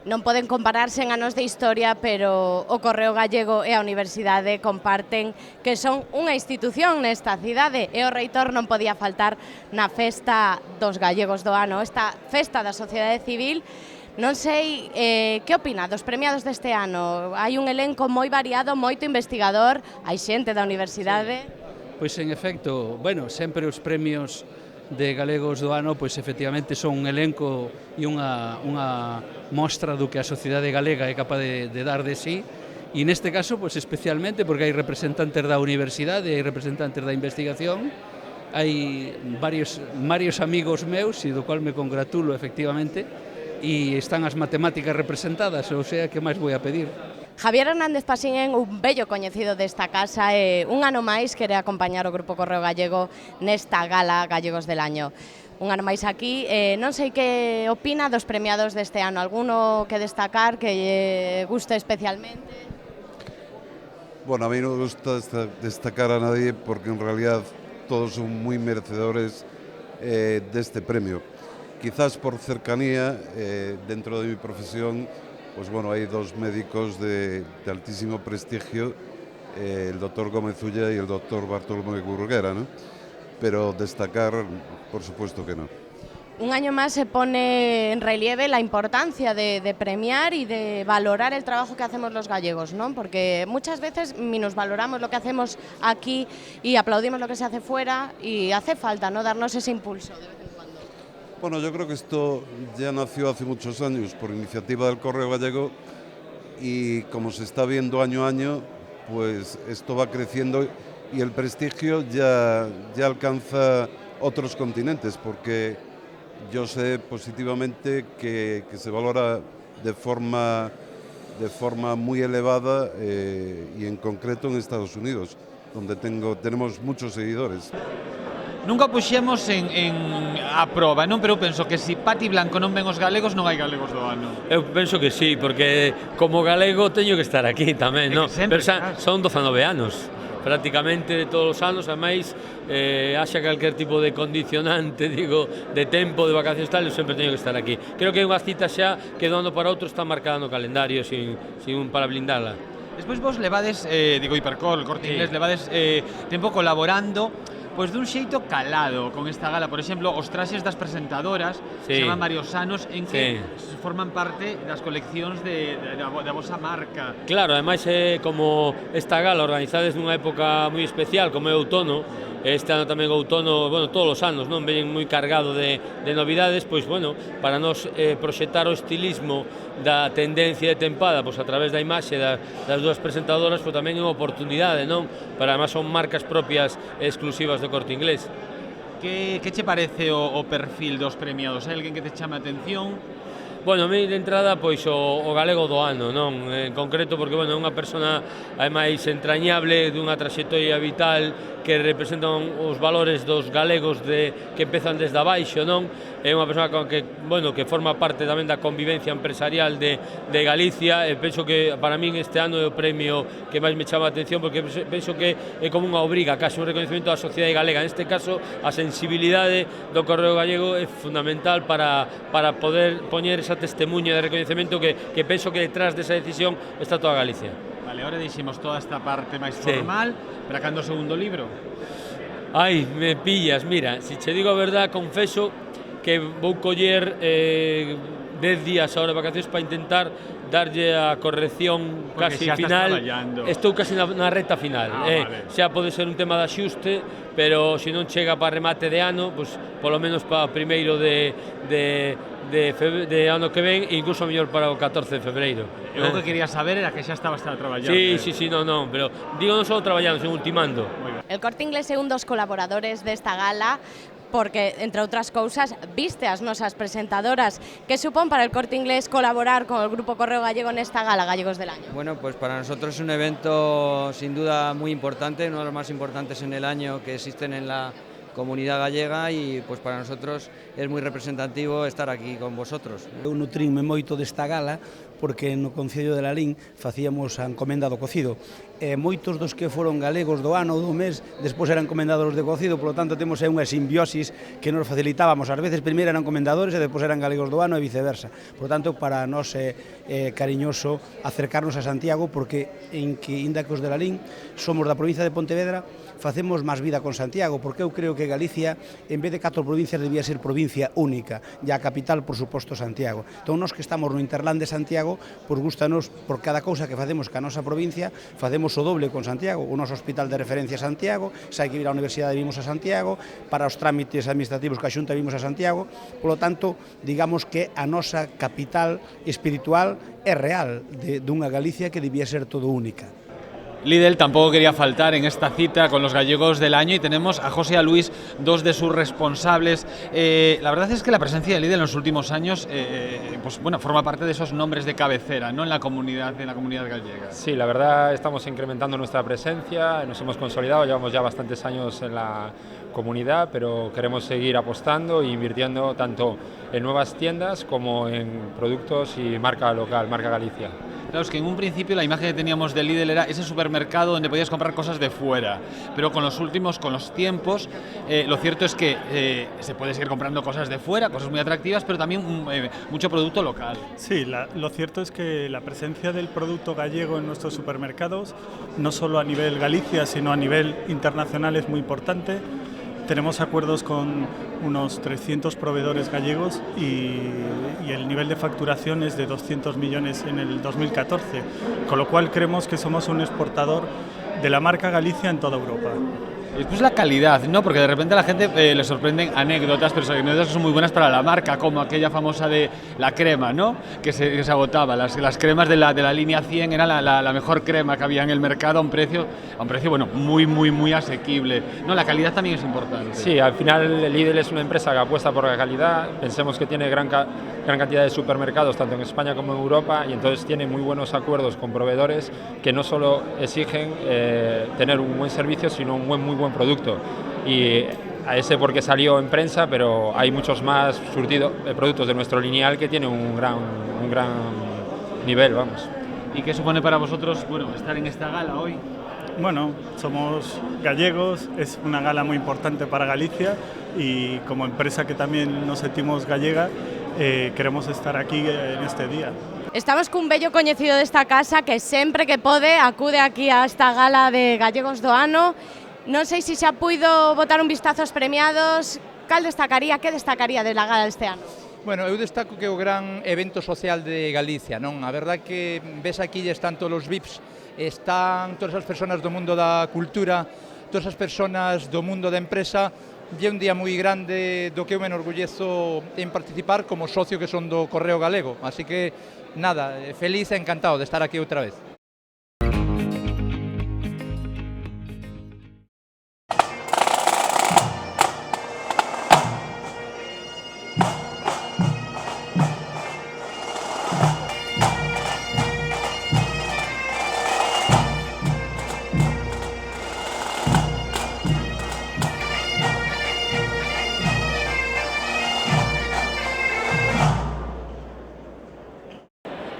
Non poden compararse en anos de historia, pero o Correo Gallego e a Universidade comparten que son unha institución nesta cidade e o reitor non podía faltar na festa dos gallegos do ano, esta festa da sociedade civil. Non sei que opina dos premiados deste ano. Hai un elenco moi variado, moito investigador, hai xente da Universidade. Pois en efecto, bueno, sempre os premios de galegos do ano, pois efectivamente son un elenco e unha mostra do que a sociedade galega é capaz de dar de sí, e neste caso, pois especialmente, porque hai representantes da universidade, hai representantes da investigación, hai varios amigos meus, e do cual me congratulo efectivamente, e están as matemáticas representadas, ou sea, que máis vou a pedir? Javier Hernández Pasín, un bello coñecido desta casa, e un ano máis quere acompañar o Grupo Correo Gallego nesta gala Gallegos del Año. Un ano máis aquí, non sei que opina dos premiados deste ano, alguno que destacar que lle guste especialmente? Bueno, a mí no me gusta destacar a nadie porque en realidad todos son muy merecedores de este premio. Quizás por cercanía, dentro de mi profesión, pues bueno, hay dos médicos de altísimo prestigio, el doctor Gómez Ulla y el doctor Bartolomé Burguera, ¿no? Pero destacar, por supuesto que no. Un año más se pone en relieve la importancia de premiar y de valorar el trabajo que hacemos los gallegos, ¿no? Porque muchas veces minusvaloramos lo que hacemos aquí y aplaudimos lo que se hace fuera, y hace falta, ¿no?, darnos ese impulso de vez en cuando. Bueno, yo creo que esto ya nació hace muchos años por iniciativa del Correo Gallego, y como se está viendo año a año, pues esto va creciendo y el prestigio ya alcanza otros continentes, porque yo sé positivamente que se valora de forma muy elevada, y en concreto en Estados Unidos, donde tenemos muchos seguidores. Nunca puxemos a proba, non? Pero eu penso que se Pati Blanco non ven os galegos, non hai galegos do ano. Eu penso que sí, porque como galego teño que estar aquí tamén, non? Pero son 19 anos, prácticamente todos os anos, ademais, haxa calquer tipo de condicionante, digo, de tempo, de vacacións tal, eu sempre teño que estar aquí. Creo que é unha cita xa que do ano para outro está marcada no calendario, sin para blindala. Despois vos levades, Hipercor, Corte Inglés, levades tempo colaborando, pois dun xeito calado con esta gala. Por exemplo, os traxes das presentadoras se chaman mariosanos, en que forman parte das coleccións da vosa marca. Claro, ademais é como esta gala organizada nunha época moi especial, como é o outono. Este ano tamén o outono, bueno, todos os anos, non ven moi cargado de novidades, pois, bueno, para nos proxectar o estilismo da tendencia de tempada, pois a través da imaxe das dúas presentadoras, pois tamén é unha oportunidade, non? Para, además, son marcas propias exclusivas do Corte Inglés. Que che parece o perfil dos premiados? Hai alguén que te chame a atención? Bueno, a mí de entrada, pois o galego do ano, non? En concreto, porque, bueno, é unha persona, ademais, entrañable, dunha traxectoria vital, que representan os valores dos galegos que empezan desde abaixo, non? É unha persona que forma parte tamén da convivencia empresarial de Galicia, e penso que para min este ano é o premio que máis me chama a atención, porque penso que é como unha obriga, case un reconhecimento da sociedade galega. Neste caso, a sensibilidade do Correo Gallego é fundamental para poder poñer esa testemunha de reconhecemento que penso que detrás desa decisión está toda Galicia. Vale, ahora deixemos toda esta parte máis formal, para cando o segundo libro? Ai, me pillas, mira, se che digo a verdad, confeso que vou coller 10 días ahora de vacacións para intentar darlle a corrección casi final. Estou casi na recta final. Vale. Xa pode ser un tema de axuste, pero se non chega para remate de ano, pues, polo menos para primeiro de ano que ven, e incluso mellor para o 14 de febreiro. Eu que quería saber era que xa estabas traballando. Sí, non, pero digo non só traballando, sino ultimando. El Corte Inglés é un dos colaboradores desta gala, porque, entre outras cousas, viste as nosas presentadoras. Que supón para el Corte Inglés colaborar con el Grupo Correo Gallego nesta gala Gallegos del Año? Bueno, pues para nosotros es un evento sin duda muy importante, uno de los más importantes en el año que existen en la comunidad gallega, e pues para nosotros es muy representativo estar aquí con vosotros. Eu nutrínme moito desta gala porque no Concello de Lalín facíamos a encomenda do cocido moitos dos que foron galegos do ano ou do mes despois eran comendadores de cocido, polo tanto temos unha simbiosis que nos facilitábamos, ás veces primeiro eran comendadores e despois eran galegos do ano e viceversa. Por tanto, para nós é cariñoso acercarnos a Santiago porque en que, inda que os de Lalín, somos da provincia de Pontevedra, facemos máis vida con Santiago, porque eu creo que Galicia, en vez de 4 provincias, debía ser provincia única, e a capital, por suposto, Santiago. Entón, nós que estamos no Interland de Santiago, pois gustanos, por cada cousa que facemos ca nosa provincia, facemos o doble con Santiago. O noso hospital de referencia a Santiago, se hai que ir á universidade vimos a Santiago, para os trámites administrativos que a Xunta vimos a Santiago, polo tanto, digamos que a nosa capital espiritual é real, dunha Galicia que debía ser todo única. Lidl tampoco quería faltar en esta cita con los gallegos del año y tenemos a José y a Luis, dos de sus responsables. La verdad es que la presencia de Lidl en los últimos años pues, bueno, forma parte de esos nombres de cabecera, ¿no? en la comunidad gallega. Sí, la verdad estamos incrementando nuestra presencia, nos hemos consolidado, llevamos ya bastantes años en la comunidad, pero queremos seguir apostando e invirtiendo tanto en nuevas tiendas como en productos y marca local, marca Galicia. Claro, es que en un principio la imagen que teníamos de Lidl era ese supermercado donde podías comprar cosas de fuera, pero con los tiempos, lo cierto es que se puede seguir comprando cosas de fuera, cosas muy atractivas, pero también mucho producto local. Sí, lo cierto es que la presencia del producto gallego en nuestros supermercados, no solo a nivel Galicia, sino a nivel internacional es muy importante. Tenemos acuerdos con unos 300 proveedores gallegos y el nivel de facturación es de 200 millones en el 2014, con lo cual creemos que somos un exportador de la marca Galicia en toda Europa. Después la calidad, ¿no? Porque de repente a la gente le sorprenden anécdotas, pero son anécdotas que son muy buenas para la marca, como aquella famosa de la crema, ¿no? Que se agotaba. Las cremas de la línea 100 era la mejor crema que había en el mercado a un precio bueno, muy asequible. No, la calidad también es importante. Sí, al final Lidl es una empresa que apuesta por la calidad. Pensemos que tiene gran cantidad de supermercados, tanto en España como en Europa, y entonces tiene muy buenos acuerdos con proveedores que no solo exigen tener un buen servicio, sino un muy buen producto. Y a ese porque salió en prensa, pero hay muchos más productos de nuestro lineal que tienen un gran nivel, vamos. ¿Y qué supone para vosotros, bueno, estar en esta gala hoy? Bueno, somos gallegos, es una gala muy importante para Galicia y como empresa que también nos sentimos gallega, queremos estar aquí en este día. Estamos cun bello coñecido desta casa que sempre que pode acude aquí a esta gala de Gallegos do Ano. Non sei se xa puido botar un vistazo aos premiados. Que destacaría de la gala deste ano? Bueno, eu destaco que é o gran evento social de Galicia, non? A verdade que ves aquí están todos os VIPs, están todas as persoas do mundo da cultura, todas as persoas do mundo da empresa. É un día moi grande do que eu me enorgullezo en participar como socio que son do Correo Galego. Así que, nada, feliz e encantado de estar aquí outra vez.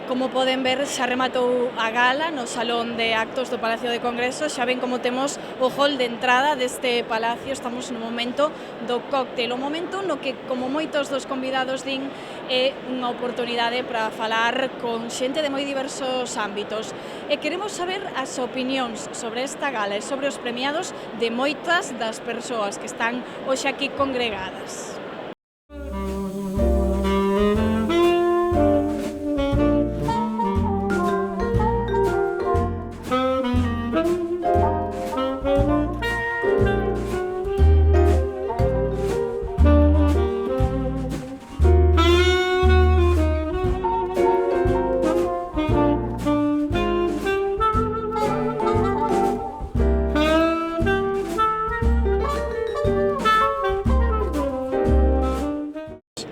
Como poden ver, xa rematou a gala no Salón de Actos do Palacio de Congresos. Xa ven como temos o hall de entrada deste palacio. Estamos no momento do cóctel, o momento no que, como moitos dos convidados din, é unha oportunidade para falar con xente de moi diversos ámbitos. E queremos saber as opinións sobre esta gala e sobre os premiados de moitas das persoas que están hoxe aquí congregadas.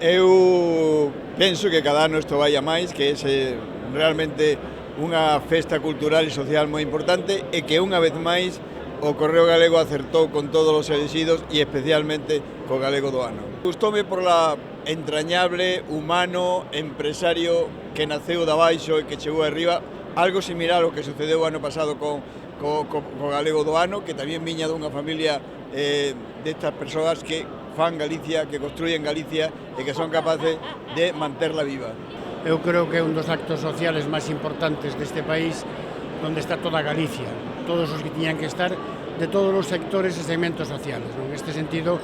Eu penso que cada ano isto vai a máis, que é realmente unha festa cultural e social moi importante e que unha vez máis o Correo Galego acertou con todos os elixidos e especialmente co Galego do Ano. Gustoume por la entrañable, humano, empresario que naceu de abaixo e que chegou arriba, algo similar ao que sucedeu o ano pasado con co galego do ano, que tamén viña dunha familia destas persoas que fan Galicia, que construyen Galicia e que son capaces de manterla viva. Eu creo que é un dos actos sociales máis importantes deste país, onde está toda Galicia, todos os que tiñan que estar, de todos os sectores e segmentos sociales. Neste sentido,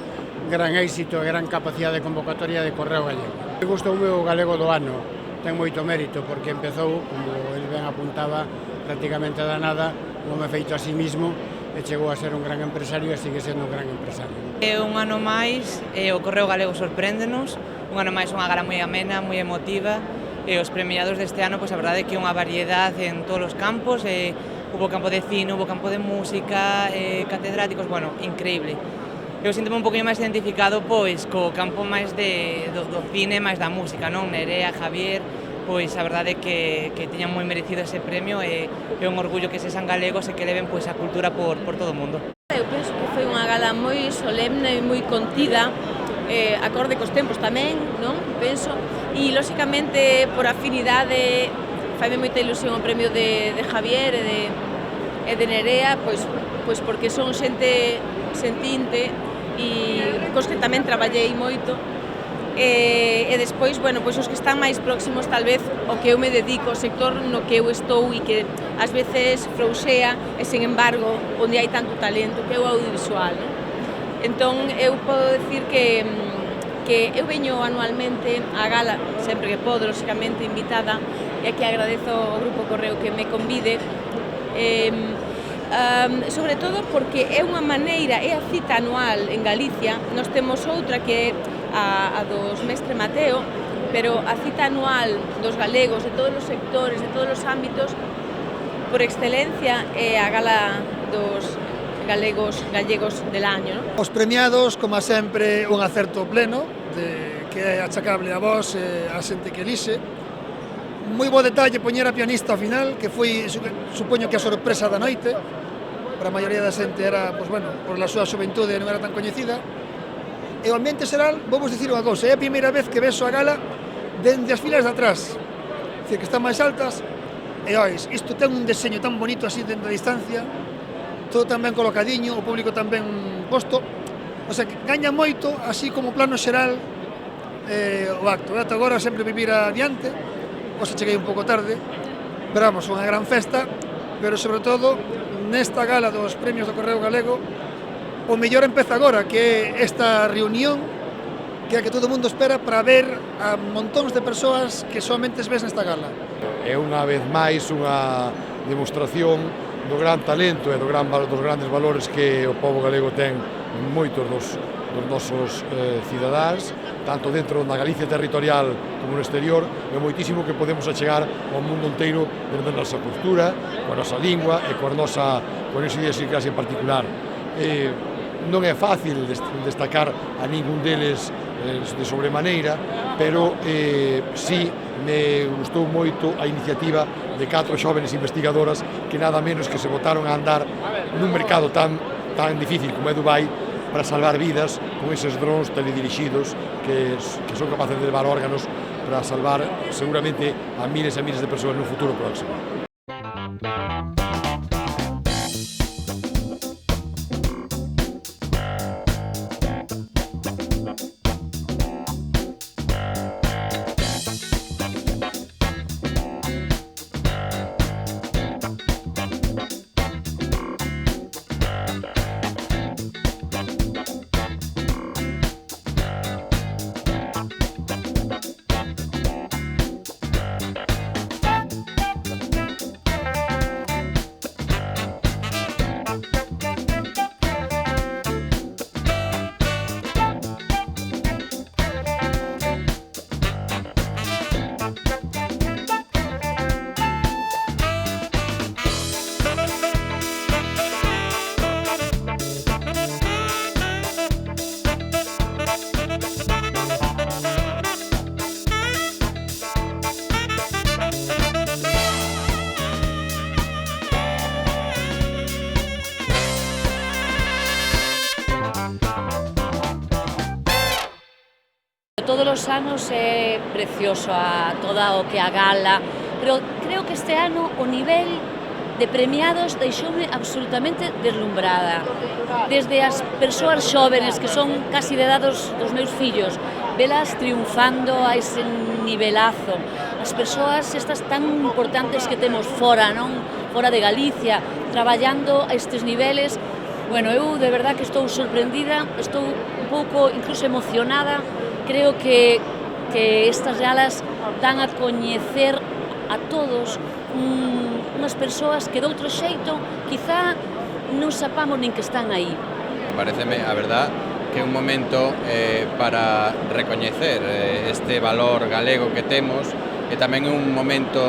gran éxito e gran capacidade de convocatoria de Correo Gallego. Me gustou o galego do ano, ten moito mérito, porque empezou, como el ben apuntaba, prácticamente da nada, un home feito a sí mismo, e chegou a ser un gran empresario e sigue sendo un gran empresario. Un ano máis, o Correo Galego sorpréndenos, un ano máis unha gala moi amena, moi emotiva, e os premiados deste ano, pois a verdade é que unha variedade en todos os campos, hubo campo de cine, hubo campo de música, catedráticos, bueno, increíble. Eu sinto-me un poquinho máis identificado, pois, co campo máis do cine, máis da música, non? Nerea, Javier, pois a verdade é que tiñan moi merecido ese premio e é un orgullo que sexan galegos e que leven pois a cultura por todo o mundo. Eu penso que foi unha gala moi solemne e moi contida, acorde cos tempos tamén, non? Penso, e lóxicamente por afinidade faime moita ilusión o premio de Javier e de Nerea, pois porque son xente sentinte e cos que tamén traballei moito. E despois, bueno, pois os que están máis próximos tal vez o que eu me dedico, o sector no que eu estou e que ás veces frouxea e, sen embargo, onde hai tanto talento, que é o audiovisual, non? Entón, eu podo decir que eu veño anualmente á gala, sempre que podo, lóxicamente, invitada, e aquí agradezo ao Grupo Correo que me convide, sobre todo porque é unha maneira, é a cita anual en Galicia. Nós temos outra que é a dos Mestre Mateo, pero a cita anual dos galegos, de todos os sectores, de todos os ámbitos, por excelencia é a gala dos gallegos del año, non? Os premiados, como sempre, un acerto pleno, que é achacable a vos e a xente que elixe. Moi bo detalle poñer a pianista ao final, que foi, supoño que a sorpresa da noite. Para a maioría da xente era, pois bueno, por la súa xuventude non era tan coñecida. E o ambiente xeral, vou vos dicir unha cousa, é a primeira vez que vexo a gala dende as filas de atrás, dicir, que están máis altas, e ois, isto ten un deseño tan bonito así dentro da distancia, todo tan ben colocadiño, o público tan ben posto, o sea, que gaña moito, así como plano xeral, o acto. Ata agora sempre vivir adiante, hoxe cheguei un pouco tarde, pero vamos, unha gran festa, pero sobre todo, nesta gala dos premios do Correo Galego, o mellor empeza agora, que é esta reunión que é a que todo o mundo espera para ver a montóns de persoas que somente ves nesta gala. É unha vez máis unha demostración do gran talento e dos grandes valores que o povo galego ten en moitos dos nosos cidadáns, tanto dentro da Galicia territorial como no exterior, e moitísimo que podemos achegar ao mundo inteiro dentro da nosa cultura, coa nosa lingua e coa nosa idiosincrasia en particular. Non é fácil destacar a ningún deles de sobremaneira, pero sí me gustou moito a iniciativa de 4 xóvenes investigadoras que nada menos que se botaron a andar nun mercado tan difícil como é Dubai para salvar vidas con eses drones teledirixidos que son capaces de levar órganos para salvar seguramente a miles e miles de persoas no futuro próximo. Todos os anos é precioso a toda o que a gala, pero creo que este ano o nivel de premiados deixoume absolutamente deslumbrada. Desde as persoas xóvenes, que son casi de edad dos meus fillos, velas triunfando a ese nivelazo. As persoas estas tan importantes que temos fora, non? Fora de Galicia, traballando a estes niveles. Bueno, eu de verdad que estou sorprendida, estou un pouco incluso emocionada. Creo que estas galas dan a coñecer a todos unhas persoas que de outro xeito quizá non sapamos nin que están aí. Pareceme, a verdad, que é un momento para recoñecer este valor galego que temos e tamén é un momento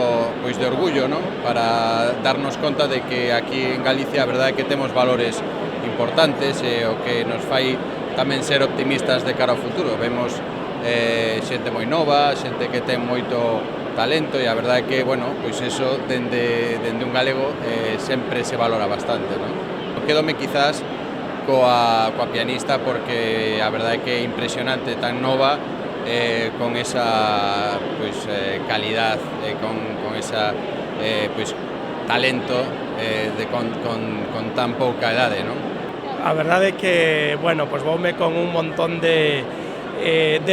pois de orgullo, non? Para darnos conta de que aquí en Galicia a verdade é que temos valores importantes e o que nos fai tamén ser optimistas de cara ao futuro. Vemos xente moi nova, xente que ten moito talento e a verdade é que, bueno, pois eso dende un galego sempre se valora bastante, non? Quédome quizás coa pianista porque a verdade é que é impresionante, tan nova, con esa pois calidad, con esa pois talento con tan pouca idade, non? A verdade é que, bueno, pois voume con un montón de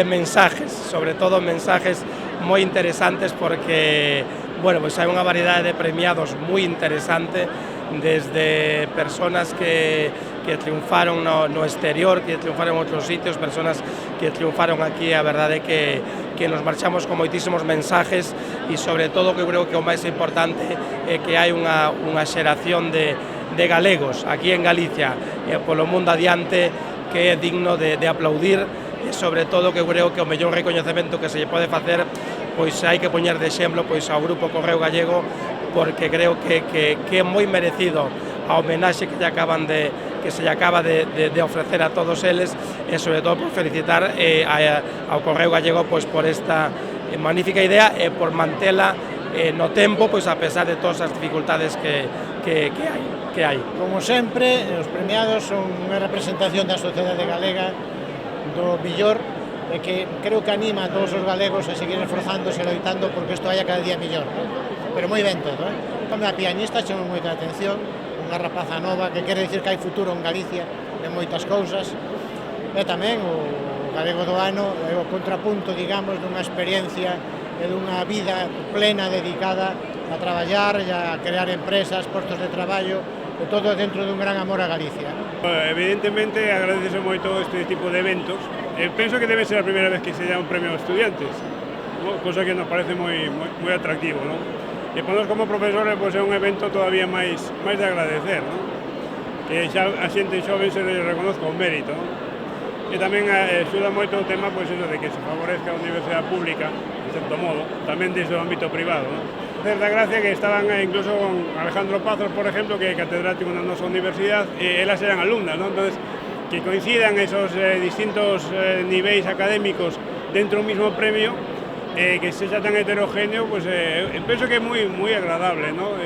mensajes, sobre todo mensajes moi interesantes porque, bueno, pois hai unha variedade de premiados moi interesante, desde personas que triunfaron no exterior, que triunfaron en outros sitios, personas que triunfaron aquí. A verdade é que nos marchamos con moitísimos mensajes e sobre todo que creo que o máis importante é que hai unha xeración de galegos aquí en Galicia e polo mundo adiante que é digno de aplaudir e sobre todo que creo que o mellor recoñecemento que se lle pode facer pois hai que poñer de exemplo pois ao Grupo Correo Gallego porque creo que é moi merecido a homenaxe que se lle acaba de ofrecer a todos eles e sobre todo por felicitar ao Correo Gallego pois por esta magnífica idea e por mantela no tempo pois a pesar de todas as dificultades que hai. Como sempre, os premiados son unha representación da sociedade galega do millor e que creo que anima a todos os galegos a seguir esforzándose e loitando porque isto vaya cada día millor, pero moi ben todo. Como a pianista chama moita atención, unha rapaza nova que quere dicir que hai futuro en Galicia de moitas cousas e tamén o galego do ano é o contrapunto, digamos, dunha experiencia e dunha vida plena dedicada a traballar e a crear empresas, postos de traballo e todo dentro dun gran amor a Galicia. Evidentemente agradecese moito este tipo de eventos. Penso que debe ser a primeira vez que se dá un premio a estudiantes, cosa que nos parece moi atractivo, non? E para nós como profesores pois é un evento todavía máis de agradecer, non? Que xa a xente xoven se reconozca o mérito, non? E tamén axuda moito o tema pois eso de que se favorezca a universidade pública, de certo modo, tamén desde o ámbito privado, non? Certa gracia que estaban incluso con Alejandro Pazos, por ejemplo, que é catedrático na nosa universidade, e elas eran alumnas, non? Entonces, que coincidan esos distintos niveis académicos dentro do mismo premio, que sexa tan heterogéneo, pues, penso que é moi agradable, ¿no?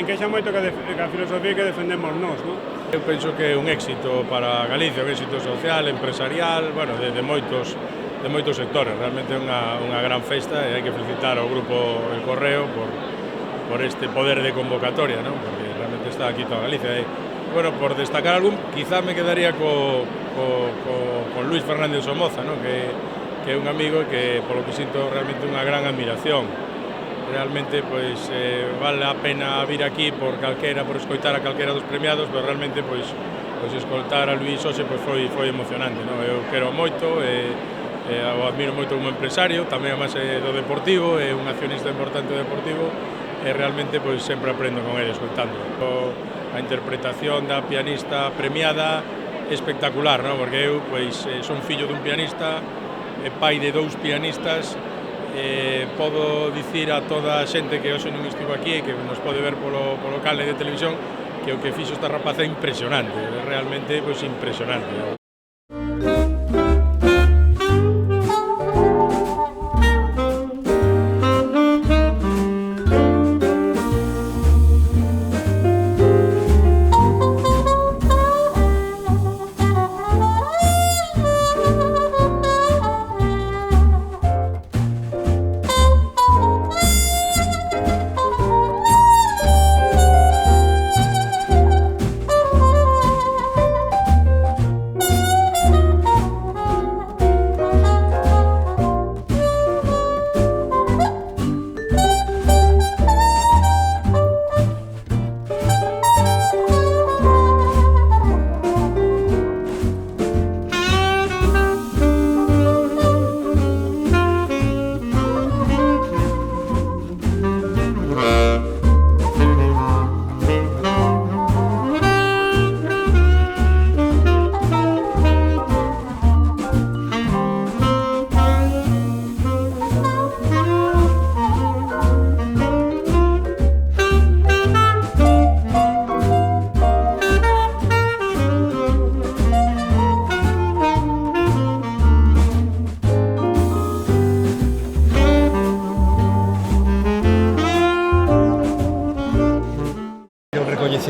Encaixa moito que a filosofía que defendemos nós, ¿no? Eu penso que é un éxito para Galicia, un éxito social, empresarial, bueno, de moitos sectores. Realmente é unha gran festa e hai que felicitar ao Grupo El Correo por este poder de convocatoria, ¿no? Porque realmente está aquí toda Galicia. Bueno, por destacar algún, quizá me quedaría con Luis Fernández Somoza, ¿no? Que é un amigo que, polo que sinto, realmente unha gran admiración. Realmente, pois, vale a pena vir aquí por escoitar a calquera dos premiados, pero realmente, pois escoitar a Luis hoxe foi emocionante, ¿no? Eu quero moito, o admiro moito como empresario, tamén además do deportivo, é un accionista importante do deportivo, e realmente, pois, sempre aprendo con ele escoitando. A interpretación da pianista premiada é espectacular, ¿no? Porque eu, pois, son fillo dun pianista, pai de dous pianistas, podo dicir a toda a xente que hoxe non estivo aquí e que nos pode ver polo canle de televisión que o que fixo esta rapaza é impresionante, realmente pois impresionante.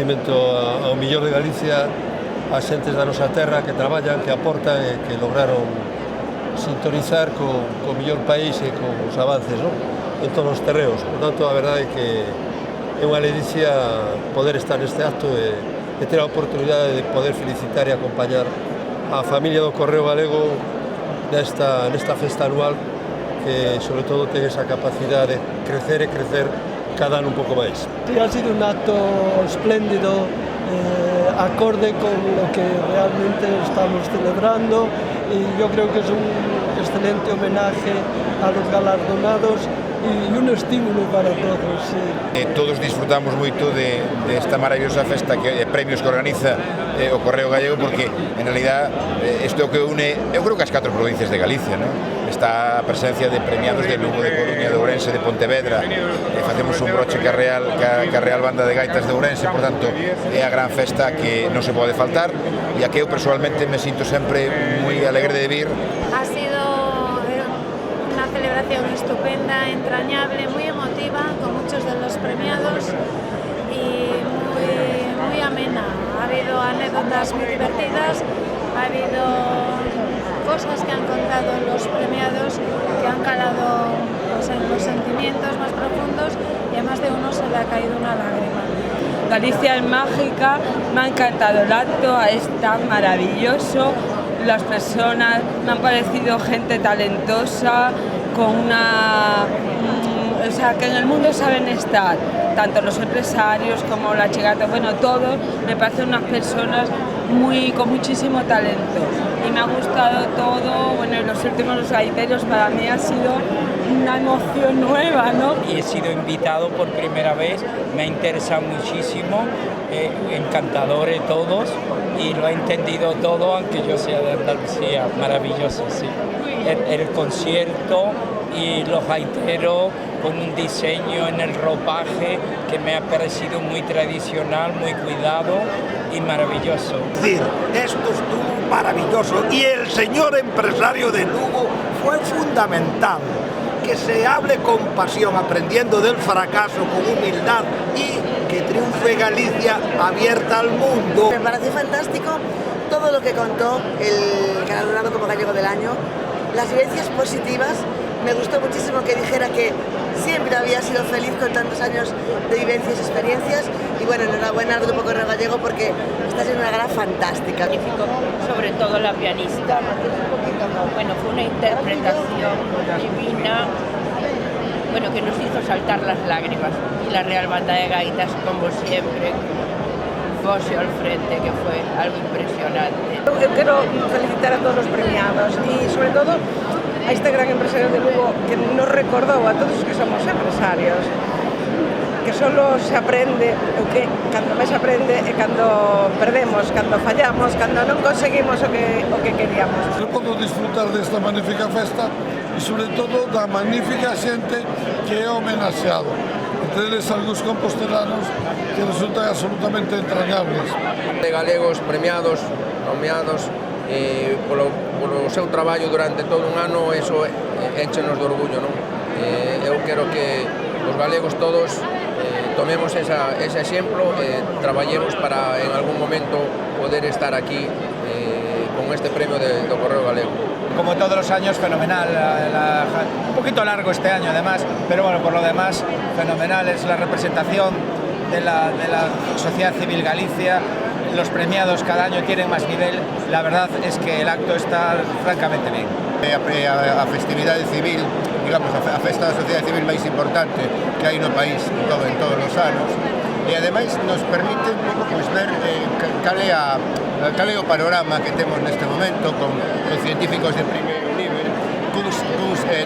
recoñecimento ao millor de Galicia, a xentes da nosa terra que traballan, que aportan e que lograron sintonizar co millor país e con os avances, non? En todos os terreos. Por tanto, a verdade é que é unha ledicia poder estar neste acto e ter a oportunidade de poder felicitar e acompañar a familia do Correo Galego nesta festa anual que, sobre todo, ten esa capacidade de crecer e crecer cada ano un pouco máis. Sí, ha sido un acto espléndido, acorde con lo que realmente estamos celebrando, y yo creo que es un excelente homenaje a los galardonados y un estímulo para todos. Sí. Todos disfrutamos moito desta maravillosa festa de premios que organiza o Correo Gallego, porque en realidad isto é o que une, eu creo que as 4 provincias de Galicia, non? Está a presencia de premiados de Lugo, de Coruña, de Ourense, de Pontevedra, facemos un broche ca Real Banda de Gaitas de Ourense, por tanto é a gran festa que non se pode faltar e a que eu personalmente me sinto sempre moi alegre de vir. Ha sido una celebración estupenda, entrañable, muy emotiva, con muchos de los premiados y muy amena. Ha habido anécdotas muy divertidas, ha habido cosas que han contado los premiados que han calado en los sentimientos más profundos y a más de uno se le ha caído una lágrima. Galicia es mágica, me ha encantado el acto, está maravilloso, las personas me han parecido gente talentosa, con una... o sea, que en el mundo saben estar, tanto los empresarios como la chegata, bueno, todos, me parecen unas personas con muchísimo talento y me ha gustado todo, bueno, y los últimos gaiteros para mí ha sido una emoción nueva, ¿no? Y he sido invitado por primera vez, me ha interesado muchísimo, encantadores todos y lo he entendido todo, aunque yo sea de Andalucía, maravilloso, sí. El concierto y los gaiteros con un diseño en el ropaje que me ha parecido muy tradicional, muy cuidado y maravilloso. Es decir, esto estuvo maravilloso y el señor empresario de Lugo fue fundamental. Que se hable con pasión, aprendiendo del fracaso, con humildad y que triunfe Galicia abierta al mundo. Me pareció fantástico todo lo que contó el galardonado como gallego del año, las vivencias positivas. Me gustó muchísimo que dijera que siempre había sido feliz con tantos años de vivencias y experiencias y bueno, enhorabuena al Grupo Correo Gallego porque está siendo una gala fantástica. Sobre todo la pianista, bueno, fue una interpretación divina, bueno, que nos hizo saltar las lágrimas, y la Real Banda de Gaitas, como siempre, Fosio al frente, que fue algo impresionante. Yo quiero felicitar a todos los premiados y sobre todo a este gran empresario de Lugo que nos recordou a todos que somos empresarios que solo se aprende o que cando máis aprende é cando perdemos, cando fallamos, cando non conseguimos o que queríamos. Eu podo disfrutar desta magnífica festa e sobre todo da magnífica xente que é homenaxeado. Entre eles algúns compostelanos que resultan absolutamente entrañables. De galegos premiados, nomeados, polo seu traballo durante todo un ano, eso énchenos de orgullo, non? Eu quero que os galegos todos tomemos ese exemplo e traballemos para en algún momento poder estar aquí con este premio do Correo Galego. Como todos los años, fenomenal, un poquito largo este año además, pero bueno, por lo demás, fenomenal, es la representación de la sociedad civil Galicia. Los premiados cada año tienen más nivel, la verdad es que el acto está francamente bien. A festividade civil, digamos, a festa da sociedade civil máis importante que hai no país en todos os anos, e ademais nos permite un pouco ver cal é o panorama que temos neste momento con científicos de primeiro nivel, cuns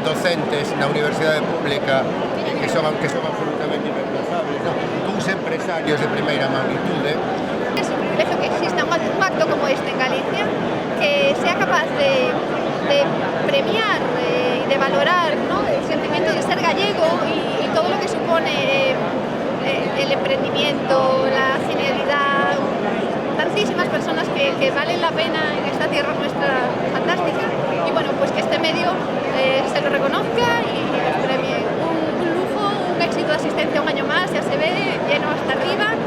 docentes na universidade pública que son absolutamente irreemplazables, cuns empresarios de primeira magnitude. Es un privilegio que exista un acto como este en Galicia, que sea capaz de premiar y de valorar, ¿no?, el sentimiento de ser gallego y todo lo que supone el emprendimiento, la genialidad, tantísimas personas que valen la pena en esta tierra nuestra fantástica. Y bueno, pues que este medio se lo reconozca y nos premie. Un lujo, un éxito de asistencia un año más, ya se ve, lleno hasta arriba.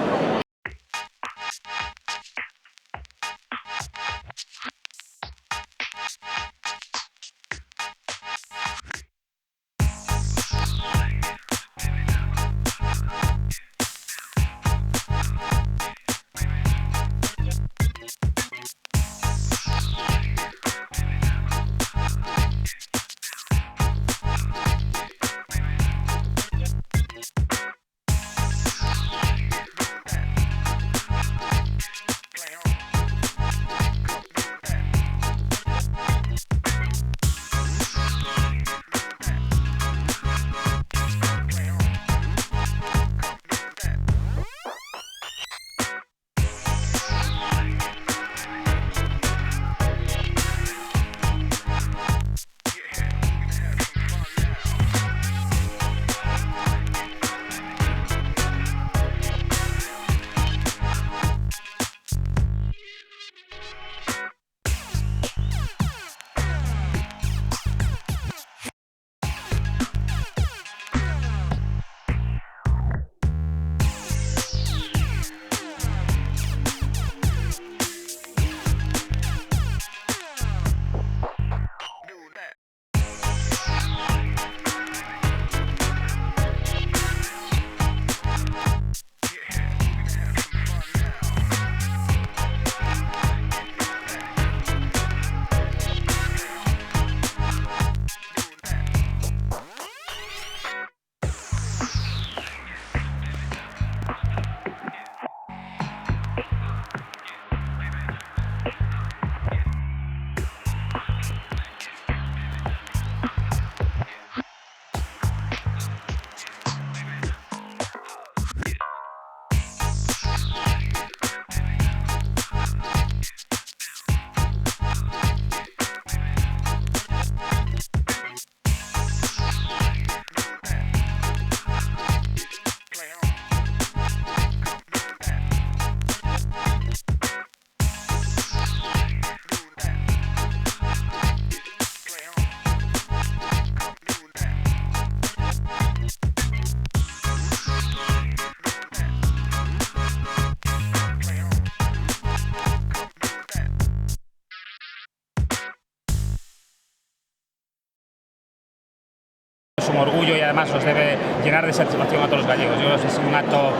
es un orgullo y además nos debe llenar de satisfacción a todos los gallegos. Yo creo que es un acto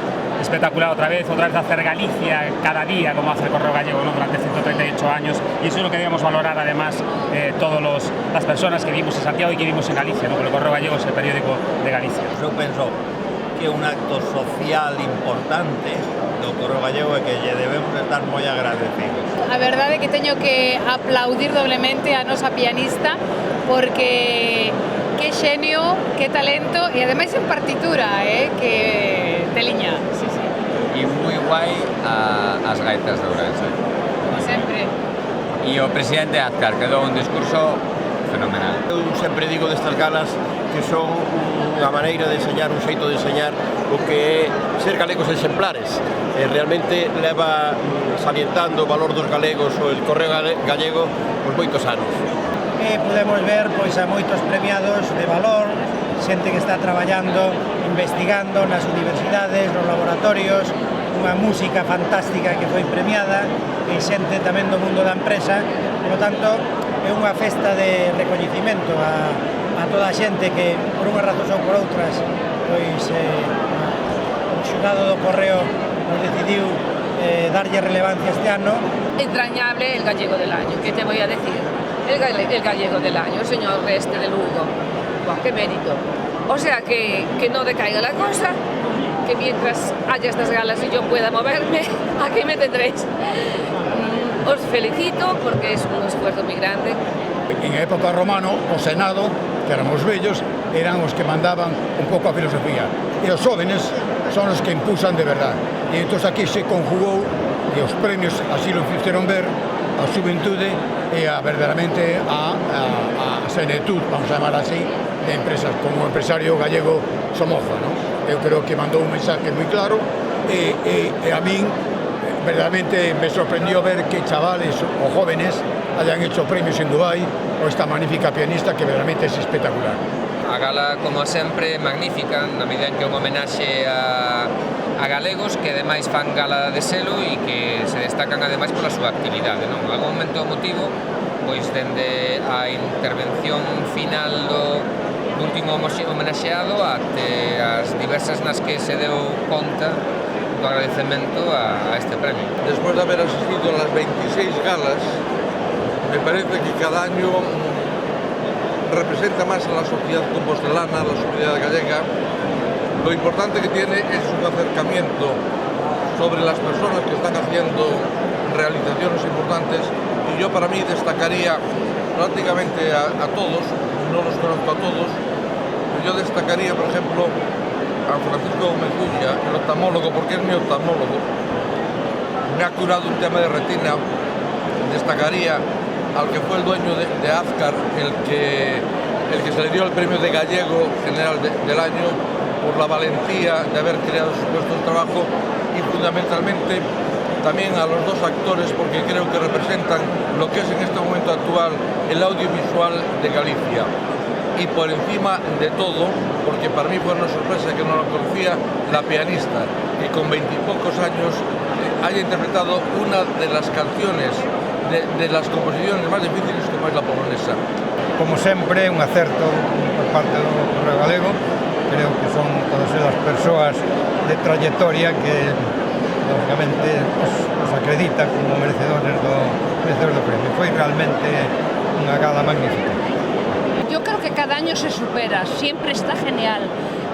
espectacular otra vez hacer Galicia cada día como hace el Correo Gallego, ¿no? Durante 138 años, y eso es lo que debemos valorar además todas las personas que vivimos en Santiago y que vivimos en Galicia, ¿no? Porque el Correo Gallego es el periódico de Galicia. Eu penso que é un acto social importante do Correo Gallego e que lle debemos estar moi agradecidos. A verdade é que teño que aplaudir doblemente a nosa pianista porque que xenio, que talento e ademais en partitura, que teliña. Sí, sí. E moi guai as gaitas de Ourense. Como sempre. E o presidente Azcar que dou un discurso fenomenal. Eu sempre digo destas galas que son unha maneira de enseñar, un xeito de enseñar o que é ser galegos exemplares. Realmente leva salientando o valor dos galegos o el Correo Gallego por moitos anos. Podemos ver pois a moitos premiados de valor, xente que está traballando, investigando nas universidades, nos laboratorios, unha música fantástica que foi premiada e xente tamén do mundo da empresa. Por lo tanto, é unha festa de recoñecimento a toda a xente que por unhas razóns ou por outras pois o xurado do Correo nos decidiu darlle relevancia este ano. Entrañable el gallego del año, ¿qué te voy a decir? El gallego del año, el señor Reste de Lugo. Buah, qué mérito. O sea que no decaiga la cosa, que mientras haya estas galas y yo pueda moverme, aquí me tendréis. Os felicito porque es un esfuerzo muy grande. En época romano, o Senado, que éramos vellos, eran os que mandaban un pouco a filosofía. E os jóvenes son os que impulsan de verdad. E entón aquí se conjugou, e os premios así lo fixeron ver, a xuventude e verdadeiramente a senetud, vamos a chamar así, de empresas, como o empresario gallego Somoza, ¿no? Eu creo que mandou un mensaje moi claro e a min verdadeiramente me sorprendió ver que chavales o jóvenes hayan hecho premios en Dubái o esta magnífica pianista que verdadeiramente es espectacular. A gala, como sempre, magnífica, na medida en que é un homenaxe a galegos que ademais fan gala de selo e que se destacan ademais pola súa actividade, non? Algún momento emotivo, pois dende a intervención final do último homenaxeado até as diversas nas que se deu conta do agradecemento a este premio. Despois de haber asistido a las 26 galas, me parece que cada año representa más a la sociedad compostelana, a la sociedad gallega. Lo importante que tiene es un acercamiento sobre las personas que están haciendo realizaciones importantes y yo para mí destacaría prácticamente a todos, no los conozco a todos, yo destacaría por ejemplo a Francisco Mezulla, el oftalmólogo, porque es mi oftalmólogo, me ha curado un tema de retina. Destacaría al que fue el dueño de Azcar, el que se le dio el premio de gallego general del año por la valentía de haber creado sus puestos de trabajo y fundamentalmente también a los dos actores porque creo que representan lo que es en este momento actual el audiovisual de Galicia. Y por encima de todo, porque para mí fue una sorpresa que no lo conocía, la pianista, que con 20 y pocos años haya interpretado una de las canciones de las composiciones más difíciles como es la polonesa. Como sempre, un acerto por parte do Correo Galego. Creo que son todas as persoas de trayectoria que, lógicamente, os acredita como merecedores do premio. Foi realmente unha gala magnífica. Yo creo que cada año se supera, siempre está genial.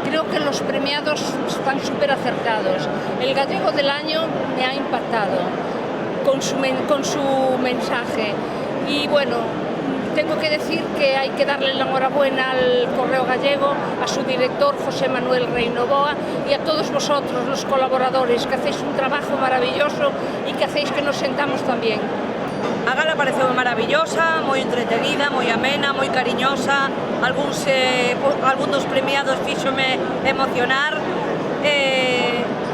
Creo que los premiados están súper acertados. El gallego del año me ha impactado con su mensaje. Y bueno, tengo que decir que hay que darle la enhorabuena al Correo Gallego, a su director José Manuel Reinoboa y a todos vosotros, los colaboradores, que hacéis un trabajo maravilloso y que hacéis que nos sentamos tan bien. A gala pareceu maravillosa, moi entretenida, moi amena, moi cariñosa. Algún dos premiados fíxome emocionar.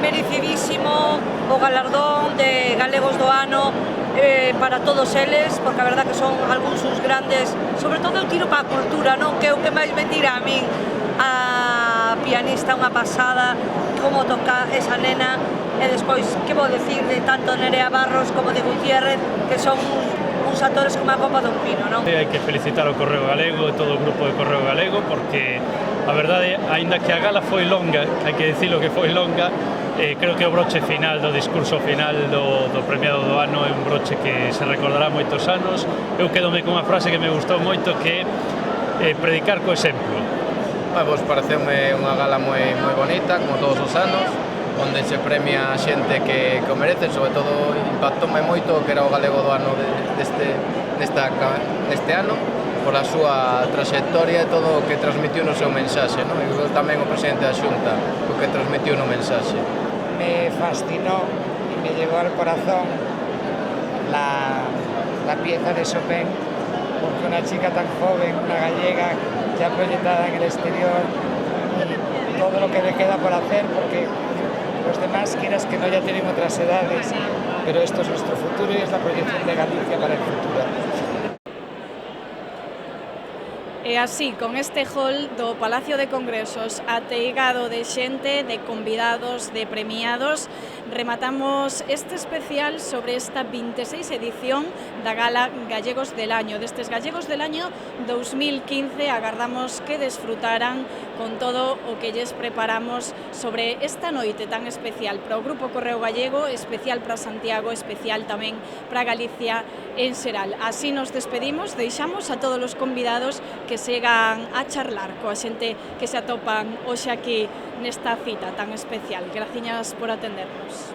Merecidísimo o galardón de Galegos do Ano para todos eles, porque a verdad que son algúns sus grandes, sobre todo eu tiro para a cultura, non? Que é o que máis me tira a min. A pianista, unha pasada, como toca esa nena. E despois, que vou decir de tanto Nerea Barros como de Gutiérrez, que son uns actores como a copa dun pino, non? Hai que felicitar ao Correo Galego e todo o grupo de Correo Galego porque A verdade, aínda que a gala foi longa, hai que dicilo que foi longa, creo que o broche final do discurso final do premiado do ano é un broche que se recordará moitos anos. Eu quedome con unha frase que me gustou moito, que é predicar co exemplo. Pois pareceume unha gala moi bonita, como todos os anos, onde se premia a xente que o merece, sobre todo impactoume moito que era o galego do ano neste ano, por a súa trayectoria e todo o que transmitiu no seu mensaxe, non? E tamén o presidente da Xunta, o que transmitiu no mensaxe. Me fascinó y me llegó al corazón la pieza de Chopin, porque una chica tan joven, una gallega, ya proyectada en el exterior, y todo lo que le queda por hacer, porque los demás, quieras que no, ya tienen otras edades, pero esto es nuestro futuro y es la proyección de Galicia para el futuro. E así, con este hall do Palacio de Congresos ateigado de xente, de convidados, de premiados, rematamos este especial sobre esta 26 edición da Gala Gallegos del Año. Destes Gallegos del Año 2015 agardamos que desfrutaran con todo o que lles preparamos sobre esta noite tan especial para o Grupo Correo Gallego, especial para Santiago, especial tamén para Galicia en xeral. Así nos despedimos, deixamos a todos os convidados que segan a charlar coa xente que se atopan hoxe aquí nesta cita tan especial. Graciñas por atendernos.